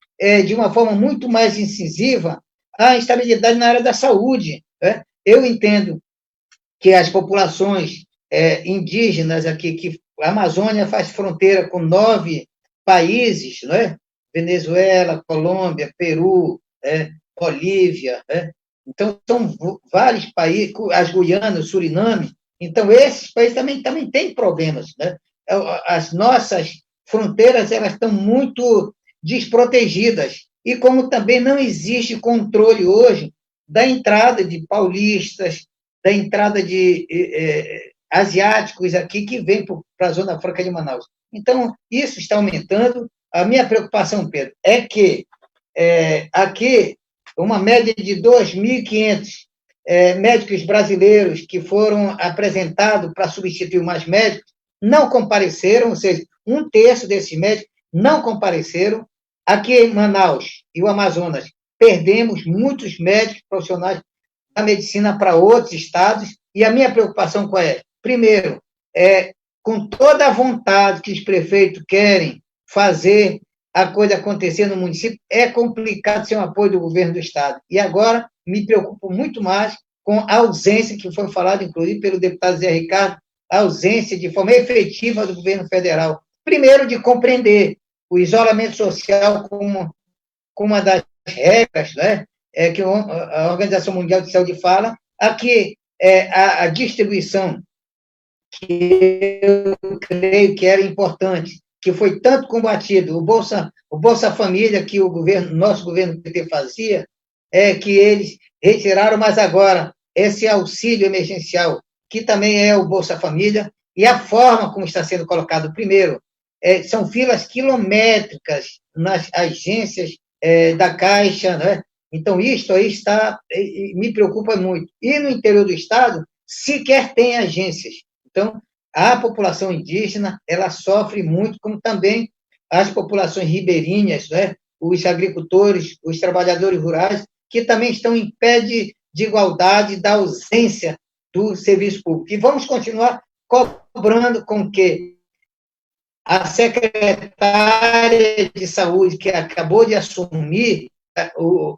de uma forma muito mais incisiva, a instabilidade na área da saúde. Né? Eu entendo que as populações indígenas aqui, que a Amazônia faz fronteira com 9 países, né? Venezuela, Colômbia, Peru, Bolívia, né? Então, são vários países, as Guianas, Suriname, então esses países também têm problemas, né? As nossas fronteiras, elas estão muito desprotegidas, e como também não existe controle hoje da entrada de paulistas, da entrada de asiáticos aqui que vêm para a Zona Franca de Manaus. Então, isso está aumentando. A minha preocupação, Pedro, é que aqui uma média de 2.500 médicos brasileiros que foram apresentados para substituir mais médicos não compareceram, ou seja, 1/3 desses médicos não compareceram. Aqui em Manaus e o Amazonas, perdemos muitos médicos profissionais da medicina para outros estados, e a minha preocupação qual é? Primeiro, com toda a vontade que os prefeitos querem fazer a coisa acontecer no município, é complicado sem o apoio do governo do Estado. E agora me preocupo muito mais com a ausência, que foi falado, inclusive, pelo deputado Zé Ricardo, a ausência de forma efetiva do governo federal. Primeiro, de compreender o isolamento social como uma das regras, né, que a Organização Mundial de Saúde fala, aqui a distribuição, que eu creio que era importante, que foi tanto combatido, o Bolsa Família, que nosso governo PT fazia, que eles retiraram, mas agora esse auxílio emergencial, que também é o Bolsa Família, e a forma como está sendo colocado, primeiro, são filas quilométricas nas agências da Caixa, né? Então, isso aí me preocupa muito. E no interior do Estado, sequer tem agências. Então, a população indígena, ela sofre muito, como também as populações ribeirinhas, né? Os agricultores, os trabalhadores rurais, que também estão em pé de igualdade da ausência do serviço público. E vamos continuar cobrando com que a secretária de Saúde, que acabou de assumir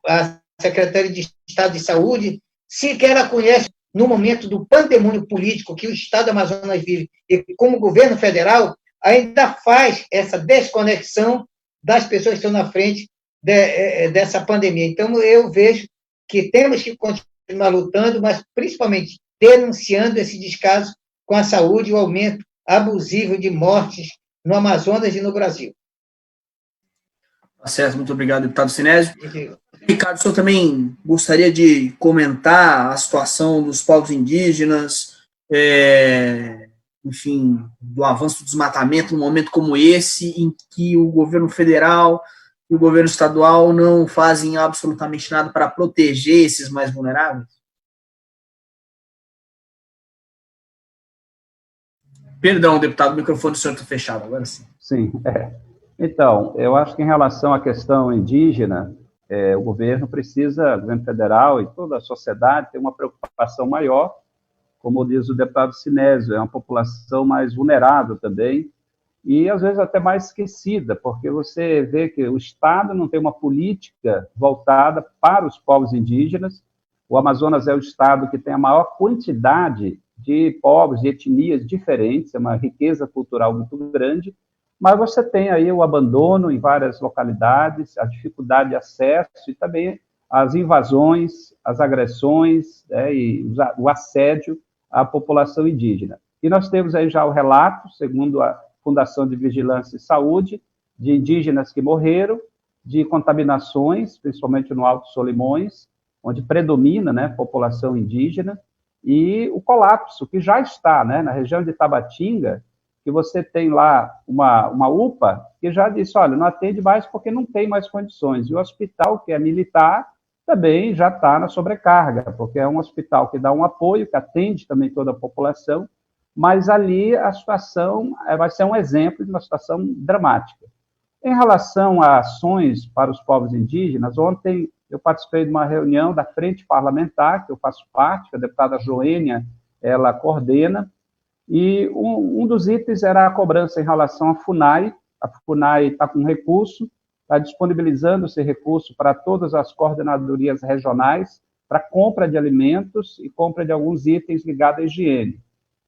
a Secretaria de Estado de Saúde, sequer ela conhece, no momento do pandemônio político que o Estado do Amazonas vive, e como o governo federal ainda faz essa desconexão das pessoas que estão na frente dessa pandemia. Então, eu vejo que temos que continuar lutando, mas principalmente denunciando esse descaso com a saúde e o aumento abusivo de mortes no Amazonas e no Brasil. Tá certo, muito obrigado, deputado Sinésio. Ricardo, o senhor também gostaria de comentar a situação dos povos indígenas, enfim, do avanço do desmatamento num momento como esse, em que o governo federal e o governo estadual não fazem absolutamente nada para proteger esses mais vulneráveis? Perdão, deputado, o microfone do senhor está fechado, agora sim. Sim, Então, eu acho que em relação à questão indígena, o governo federal e toda a sociedade tem uma preocupação maior, como diz o deputado Sinésio, é uma população mais vulnerável também, e às vezes até mais esquecida, porque você vê que o Estado não tem uma política voltada para os povos indígenas. O Amazonas é o estado que tem a maior quantidade de povos, de etnias diferentes, é uma riqueza cultural muito grande, mas você tem aí o abandono em várias localidades, a dificuldade de acesso e também as invasões, as agressões, e o assédio à população indígena. E nós temos aí já o relato, segundo a Fundação de Vigilância e Saúde, de indígenas que morreram, de contaminações, principalmente no Alto Solimões, onde predomina, né, a população indígena, e o colapso que já está, né, na região de Tabatinga, que você tem lá uma UPA que já disse, olha, não atende mais porque não tem mais condições. E o hospital, que é militar, também já está na sobrecarga, porque é um hospital que dá um apoio, que atende também toda a população, mas ali a situação vai ser um exemplo de uma situação dramática. Em relação a ações para os povos indígenas, ontem eu participei de uma reunião da Frente Parlamentar, que eu faço parte, que a deputada Joênia, ela coordena, e um dos itens era a cobrança em relação à FUNAI. A FUNAI está com recurso, está disponibilizando esse recurso para todas as coordenadorias regionais, para compra de alimentos e compra de alguns itens ligados à higiene.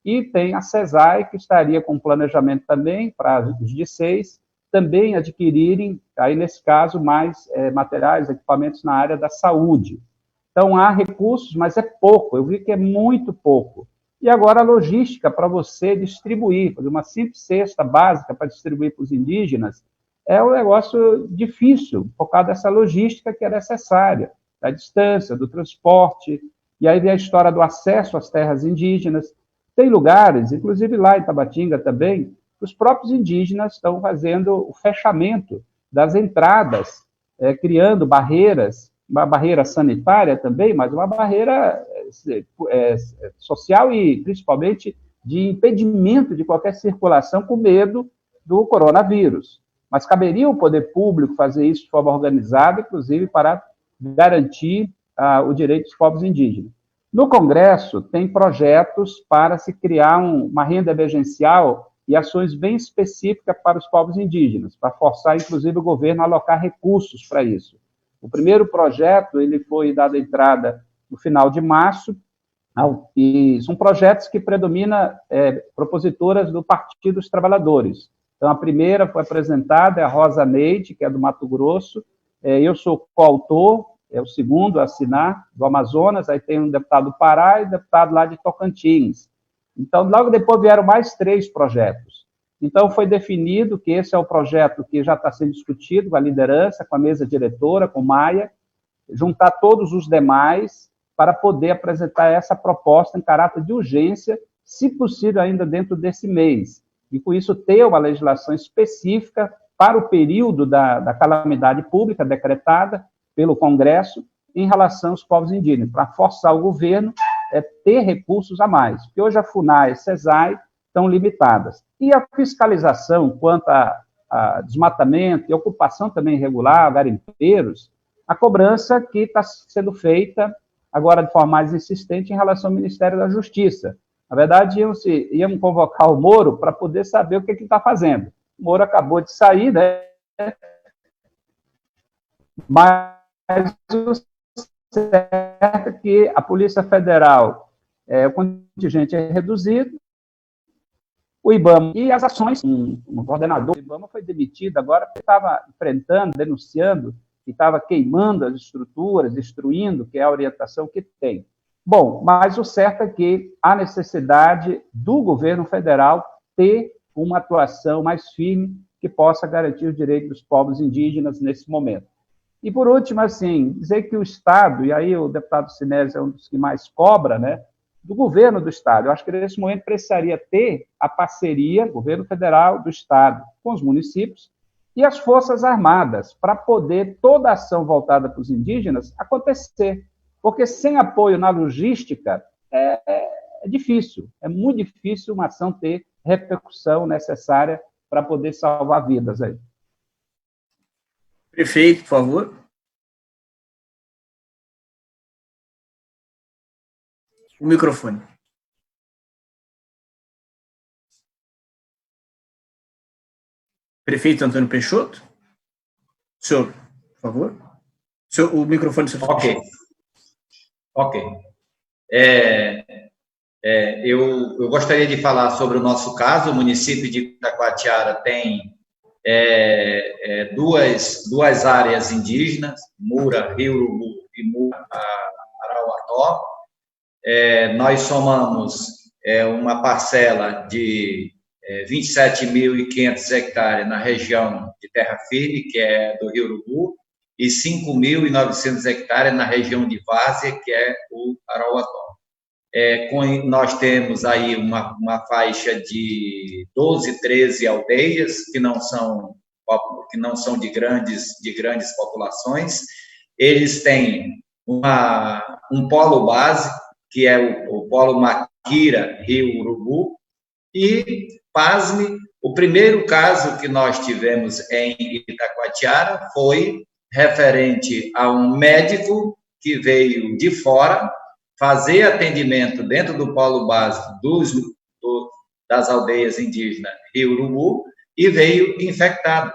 E tem a CESAI, que estaria com planejamento também para os DICEIs também adquirirem, aí nesse caso, mais materiais, equipamentos na área da saúde. Então, há recursos, mas é pouco, eu vi que é muito pouco. E agora a logística para você distribuir, fazer uma simples cesta básica para distribuir para os indígenas, é um negócio difícil, por causa dessa logística que é necessária, da distância, do transporte, e aí vem a história do acesso às terras indígenas. Tem lugares, inclusive lá em Tabatinga também, que os próprios indígenas estão fazendo o fechamento das entradas, criando barreiras, uma barreira sanitária também, mas uma barreira social e, principalmente, de impedimento de qualquer circulação com medo do coronavírus. Mas caberia ao poder público fazer isso de forma organizada, inclusive para garantir o direito dos povos indígenas. No Congresso, tem projetos para se criar uma renda emergencial e ações bem específicas para os povos indígenas, para forçar, inclusive, o governo a alocar recursos para isso. O primeiro projeto ele foi dado entrada no final de março, e são projetos que predominam propositoras do Partido dos Trabalhadores. Então, a primeira foi apresentada, é a Rosa Neide, que é do Mato Grosso, eu sou coautor, é o segundo a assinar, do Amazonas, aí tem um deputado do Pará e um deputado lá de Tocantins. Então, logo depois vieram mais 3 projetos. Então, foi definido que esse é o projeto que já está sendo discutido com a liderança, com a mesa diretora, com o Maia, juntar todos os demais para poder apresentar essa proposta em caráter de urgência, se possível ainda dentro desse mês. E, com isso, ter uma legislação específica para o período da calamidade pública decretada pelo Congresso em relação aos povos indígenas, para forçar o governo a ter recursos a mais, porque hoje a FUNAI e a CESAI estão limitadas. E a fiscalização quanto a desmatamento e ocupação também irregular, garimpeiros, a cobrança que está sendo feita agora de forma mais insistente em relação ao Ministério da Justiça. Na verdade, iam convocar o Moro para poder saber o que ele está fazendo. O Moro acabou de sair, né? Mas o certo é que a Polícia Federal, o contingente é reduzido, o IBAMA, e as ações, um coordenador do IBAMA foi demitido agora porque estava enfrentando, denunciando, que estava queimando as estruturas, destruindo, que é a orientação que tem. Bom, mas o certo é que há necessidade do governo federal ter uma atuação mais firme que possa garantir os direitos dos povos indígenas nesse momento. E, por último, assim, dizer que o Estado, e aí o deputado Sinésio é um dos que mais cobra, né, do governo do Estado. Eu acho que, nesse momento, precisaria ter a parceria, governo federal, do Estado, com os municípios e as Forças Armadas, para poder toda a ação voltada para os indígenas acontecer. Porque sem apoio na logística é difícil, é muito difícil uma ação ter repercussão necessária para poder salvar vidas aí. Prefeito, por favor. O microfone. Prefeito Antônio Peixoto. Senhor, por favor. O microfone do senhor. Ok. Eu gostaria de falar sobre o nosso caso. O município de Itacoatiara tem duas áreas indígenas, Mura, Rio Urubu e Mura, Arauató. Nós somamos uma parcela de 27.500 hectares na região de Terra Firme, que é do Rio Urubu, e 5.900 hectares na região de Várzea, que é o Arauató. Nós temos aí uma faixa de 12, 13 aldeias que não são de grandes populações. Eles têm um polo base, que é o polo Maquira, Rio Urubu, e, pasme, o primeiro caso que nós tivemos em Itacoatiara foi referente a um médico que veio de fora fazer atendimento dentro do polo base das aldeias indígenas Rio Urubu e veio infectado.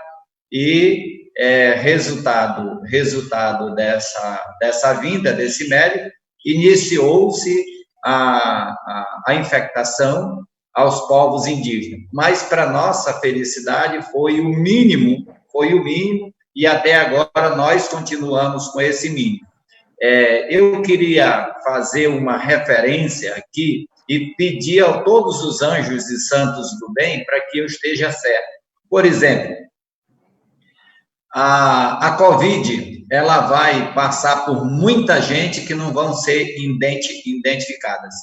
E resultado dessa vinda desse médico, iniciou-se a infectação aos povos indígenas. Mas, para nossa felicidade, foi o mínimo, e até agora nós continuamos com esse mínimo. Eu queria fazer uma referência aqui e pedir a todos os anjos e santos do bem para que eu esteja certo. Por exemplo, a Covid, ela vai passar por muita gente que não vão ser identificadas.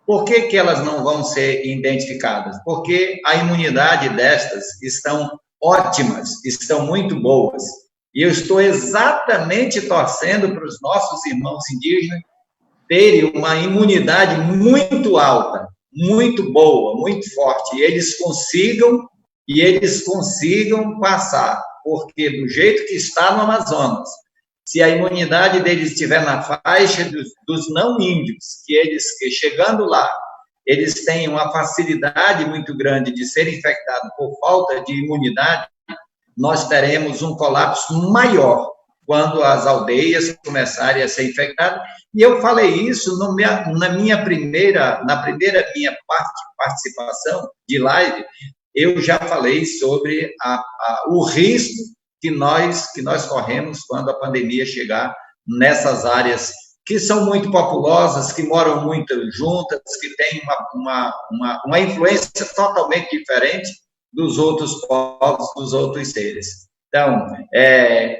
Por que elas não vão ser identificadas? Porque a imunidade destas estão ótimas, estão muito boas. E eu estou exatamente torcendo para os nossos irmãos indígenas terem uma imunidade muito alta, muito boa, muito forte, e eles consigam passar, porque do jeito que está no Amazonas, se a imunidade deles estiver na faixa dos não índios, que chegando lá, eles têm uma facilidade muito grande de ser infectados por falta de imunidade, nós teremos um colapso maior quando as aldeias começarem a ser infectadas. E eu falei isso na primeira minha participação de live, eu já falei sobre o risco que nós corremos quando a pandemia chegar nessas áreas que são muito populosas, que moram muito juntas, que têm uma influência totalmente diferente dos outros povos, dos outros seres. Então,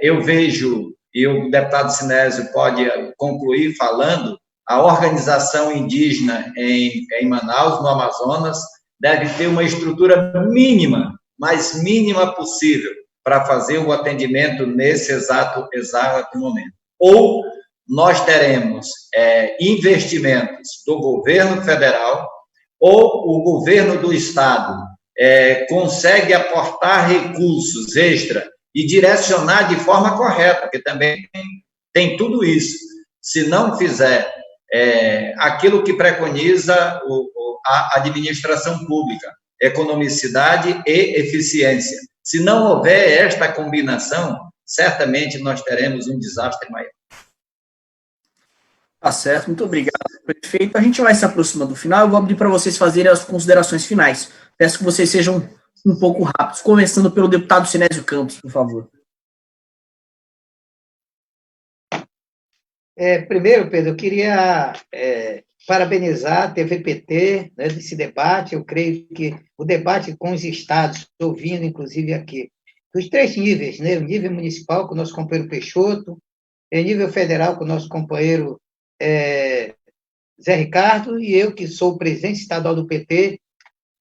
eu vejo, e o deputado Sinésio pode concluir falando, a organização indígena em Manaus, no Amazonas, deve ter uma estrutura mínima, mais mínima possível, para fazer o atendimento nesse exato momento. Ou nós teremos investimentos do governo federal, ou o governo do estado consegue aportar recursos extra e direcionar de forma correta, porque também tem tudo isso. Se não fizer aquilo que preconiza a administração pública, economicidade e eficiência. Se não houver esta combinação, certamente nós teremos um desastre maior. Tá certo, muito obrigado, prefeito. A gente vai se aproximando do final, eu vou abrir para vocês fazerem as considerações finais. Peço que vocês sejam um pouco rápidos, começando pelo deputado Sinésio Campos, por favor. Primeiro, Pedro, eu queria parabenizar a TVPT, né, desse debate. Eu creio que o debate com os estados, ouvindo inclusive aqui, dos 3 níveis, né, o nível municipal com o nosso companheiro Peixoto, o nível federal com o nosso companheiro Zé Ricardo, e eu, que sou o presidente estadual do PT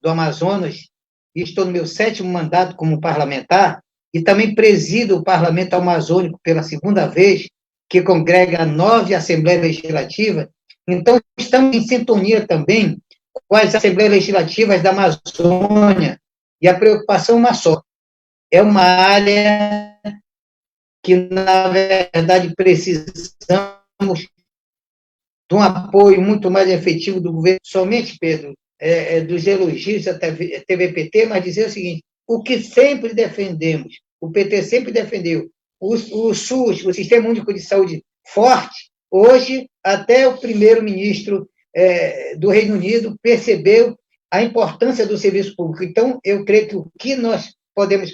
do Amazonas, e estou no meu 7º mandato como parlamentar, e também presido o Parlamento Amazônico pela 2ª vez, que congrega 9 Assembleias Legislativas. Então, estamos em sintonia também com as Assembleias Legislativas da Amazônia, e a preocupação é uma só. É uma área que, na verdade, precisamos de um apoio muito mais efetivo do governo. Somente, Pedro, dos elogios à TVPT, mas dizer o seguinte: o que sempre defendemos, o PT sempre defendeu, o SUS, o Sistema Único de Saúde forte. Hoje, até o primeiro-ministro do Reino Unido percebeu a importância do serviço público. Então, eu creio que o que nós podemos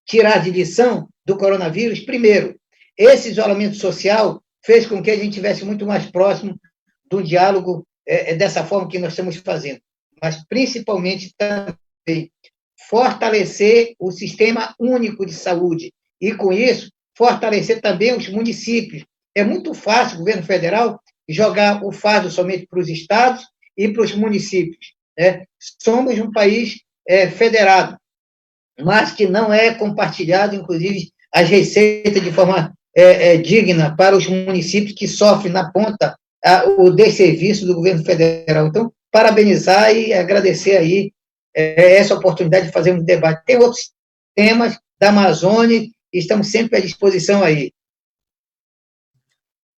tirar de lição do coronavírus, primeiro, esse isolamento social fez com que a gente estivesse muito mais próximo do diálogo dessa forma que nós estamos fazendo, mas principalmente também fortalecer o Sistema Único de Saúde e, com isso, fortalecer também os municípios. É muito fácil o governo federal jogar o fardo somente para os estados e para os municípios, né? Somos um país federado, mas que não é compartilhado, inclusive, as receitas de forma digna para os municípios que sofrem na ponta o desserviço do governo federal. Então, parabenizar e agradecer aí essa oportunidade de fazer um debate. Tem outros temas da Amazônia e estamos sempre à disposição aí.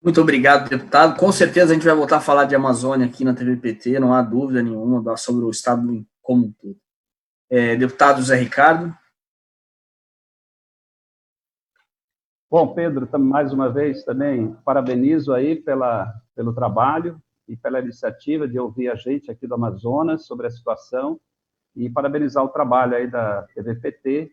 Muito obrigado, deputado. Com certeza a gente vai voltar a falar de Amazônia aqui na TVPT, não há dúvida nenhuma sobre o estado como um todo. Deputado Zé Ricardo. Bom, Pedro, mais uma vez também parabenizo aí pelo trabalho e pela iniciativa de ouvir a gente aqui do Amazonas sobre a situação e parabenizar o trabalho aí da TVPT.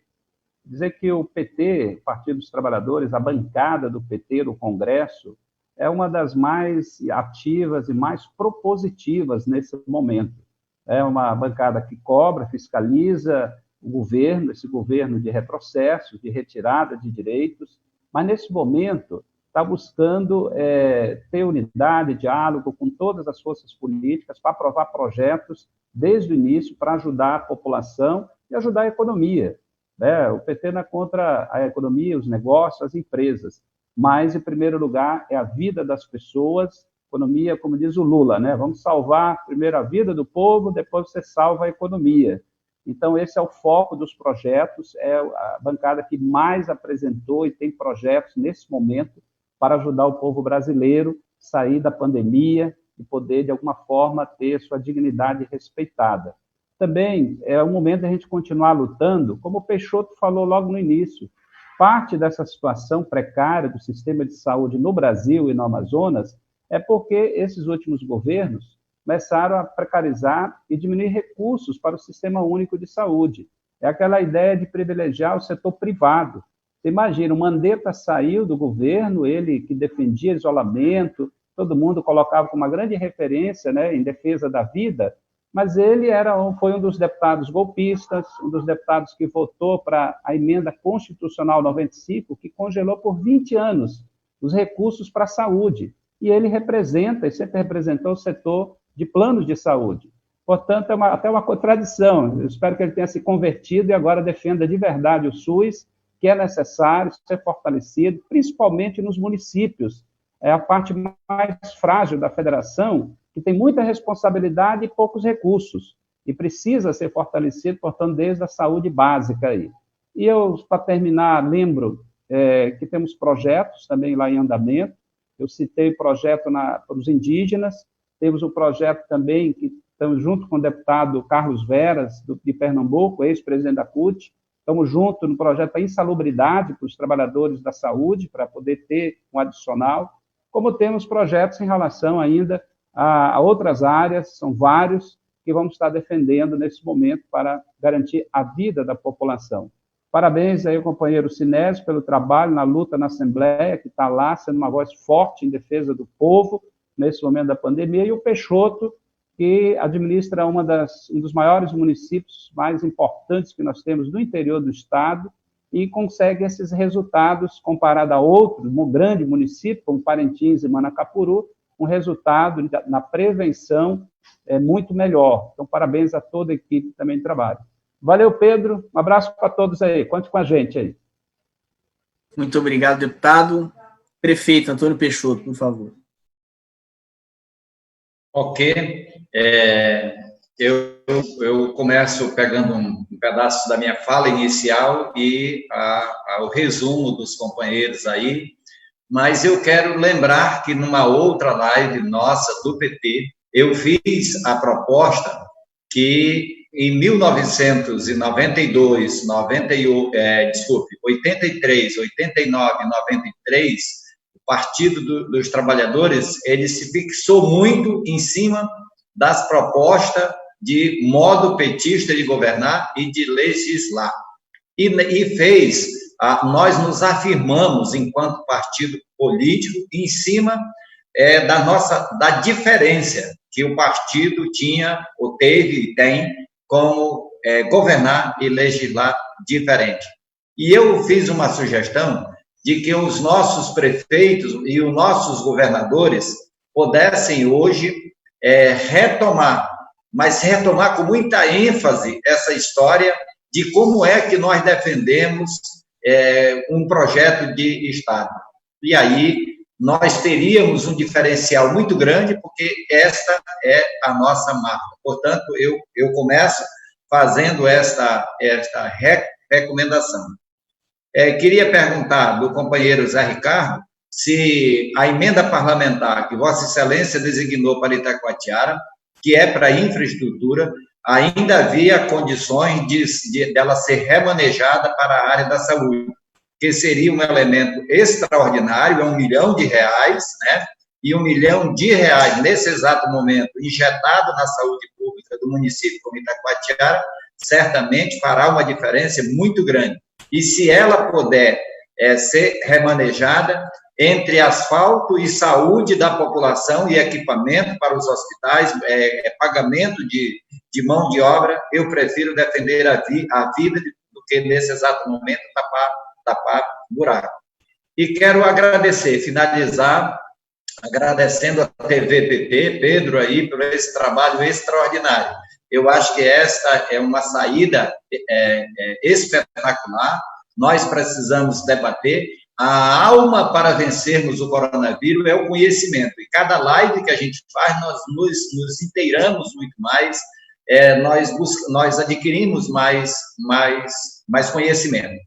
Dizer que o PT, Partido dos Trabalhadores, a bancada do PT no Congresso, é uma das mais ativas e mais propositivas nesse momento. É uma bancada que cobra, fiscaliza o governo, esse governo de retrocesso, de retirada de direitos, mas nesse momento está buscando ter unidade, diálogo com todas as forças políticas para aprovar projetos desde o início para ajudar a população e ajudar a economia. O PT não é contra a economia, os negócios, as empresas, mas, em primeiro lugar, é a vida das pessoas, economia, como diz o Lula, né? Vamos salvar primeiro a vida do povo, depois você salva a economia. Então, esse é o foco dos projetos, é a bancada que mais apresentou e tem projetos nesse momento para ajudar o povo brasileiro a sair da pandemia e poder, de alguma forma, ter sua dignidade respeitada. Também é o momento de a gente continuar lutando, como o Peixoto falou logo no início, parte dessa situação precária do sistema de saúde no Brasil e no Amazonas é porque esses últimos governos começaram a precarizar e diminuir recursos para o Sistema Único de Saúde. É aquela ideia de privilegiar o setor privado. Você imagina, o Mandetta saiu do governo, ele que defendia isolamento, todo mundo colocava como uma grande referência, né, em defesa da vida, mas ele foi um dos deputados golpistas, um dos deputados que votou para a emenda constitucional 95, que congelou por 20 anos os recursos para a saúde. E ele representa, e sempre representou o setor de planos de saúde. Portanto, é até uma contradição. Eu espero que ele tenha se convertido e agora defenda de verdade o SUS, que é necessário ser fortalecido, principalmente nos municípios. É a parte mais frágil da federação, que tem muita responsabilidade e poucos recursos, e precisa ser fortalecido, portanto, desde a saúde básica aí. E eu, para terminar, lembro que temos projetos também lá em andamento. Eu citei o projeto para os indígenas, temos um projeto também que estamos junto com o deputado Carlos Veras, de Pernambuco, ex-presidente da CUT, estamos juntos no projeto da insalubridade para os trabalhadores da saúde, para poder ter um adicional, como temos projetos em relação ainda a outras áreas, são vários, que vamos estar defendendo nesse momento para garantir a vida da população. Parabéns aí ao companheiro Sinésio pelo trabalho na luta na Assembleia, que está lá sendo uma voz forte em defesa do povo nesse momento da pandemia, e o Peixoto, que administra um dos maiores municípios mais importantes que nós temos no interior do estado e consegue esses resultados comparado a outros, um grande município, como Parintins e Manacapuru, um resultado na prevenção muito melhor. Então, parabéns a toda a equipe que também trabalha. Valeu, Pedro. Um abraço para todos aí. Conte com a gente aí. Muito obrigado, deputado. Prefeito Antônio Peixoto, por favor. Ok. Eu começo pegando um pedaço da minha fala inicial e o resumo dos companheiros aí, mas eu quero lembrar que numa outra live nossa do PT, eu fiz a proposta que em 1992, 83, 89, 93, o Partido dos Trabalhadores, ele se fixou muito em cima das propostas de modo petista de governar e de legislar. E fez, nós nos afirmamos enquanto partido político em cima da diferença que o partido tinha, ou teve e tem, como governar e legislar diferente. E eu fiz uma sugestão de que os nossos prefeitos e os nossos governadores pudessem hoje retomar, mas retomar com muita ênfase essa história de como é que nós defendemos um projeto de Estado. E aí nós teríamos um diferencial muito grande, porque esta é a nossa marca. Portanto, eu começo fazendo esta recomendação. Queria perguntar do companheiro Zé Ricardo se a emenda parlamentar que Vossa Excelência designou para Itacoatiara, que é para infraestrutura, ainda havia condições dela ser remanejada para a área da saúde, que seria um elemento extraordinário, R$1 milhão, né? E R$1 milhão nesse exato momento injetado na saúde pública do município como Itacoatiara, certamente fará uma diferença muito grande. E se ela puder ser remanejada entre asfalto e saúde da população e equipamento para os hospitais, pagamento de mão de obra, eu prefiro defender a vida do que nesse exato momento tapar buraco. E quero finalizar agradecendo a TV PT, Pedro, aí, por esse trabalho extraordinário. Eu acho que esta é uma saída espetacular. Nós precisamos debater. A alma para vencermos o coronavírus é o conhecimento. E cada live que a gente faz, nós nos inteiramos muito mais, nós adquirimos mais conhecimento.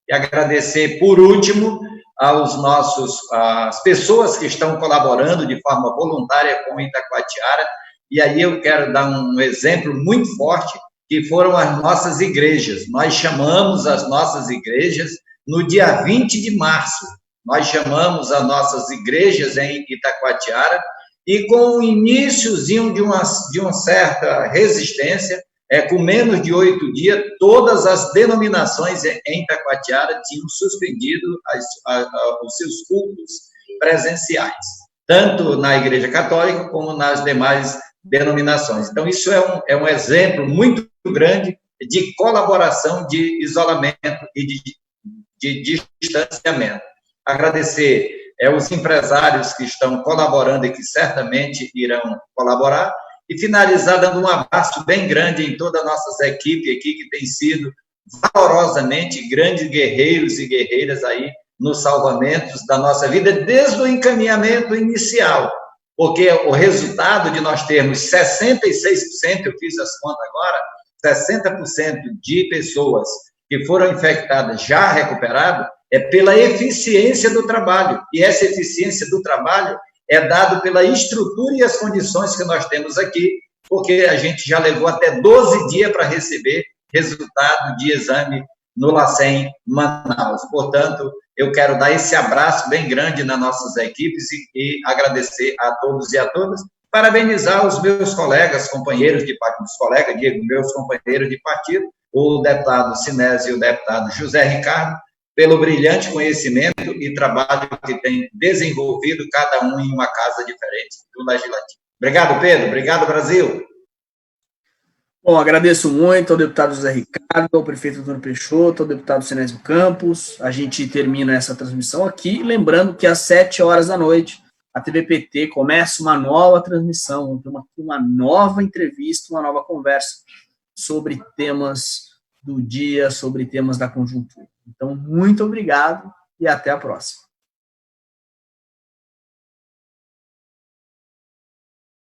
E agradecer, por último, às pessoas que estão colaborando de forma voluntária com Itacoatiara, e aí eu quero dar um exemplo muito forte, que foram as nossas igrejas. Nós chamamos as nossas igrejas no dia 20 de março, nós chamamos as nossas igrejas em Itacoatiara, e com o iniciozinho de uma certa resistência, com menos de 8 dias, todas as denominações em Itacoatiara tinham suspendido os seus cultos presenciais, tanto na Igreja Católica como nas demais denominações. Então, isso é um exemplo muito grande de colaboração, de isolamento e de distanciamento. Agradecer os empresários que estão colaborando e que certamente irão colaborar, e finalizar dando um abraço bem grande em toda a nossa equipe aqui, que tem sido valorosamente grandes guerreiros e guerreiras aí nos salvamentos da nossa vida, desde o encaminhamento inicial, porque o resultado de nós termos 66%, eu fiz as contas agora, 60% de pessoas que foram infectadas já recuperadas, é pela eficiência do trabalho, e essa eficiência do trabalho é dado pela estrutura e as condições que nós temos aqui, porque a gente já levou até 12 dias para receber resultado de exame no LACEN Manaus. Portanto, eu quero dar esse abraço bem grande nas nossas equipes e agradecer a todos e a todas, parabenizar os meus colegas, companheiros de partido, meus companheiros de partido, o deputado Sinésio e o deputado José Ricardo, pelo brilhante conhecimento e trabalho que tem desenvolvido cada um em uma casa diferente do Legislativo. Obrigado, Pedro. Obrigado, Brasil. Bom, agradeço muito ao deputado José Ricardo, ao prefeito Antônio Peixoto, ao deputado Sinésio Campos. A gente termina essa transmissão aqui, lembrando que às 7h da noite, a TVPT começa uma nova transmissão, vamos ter uma nova entrevista, uma nova conversa sobre temas do dia, sobre temas da conjuntura. Então, muito obrigado e até a próxima.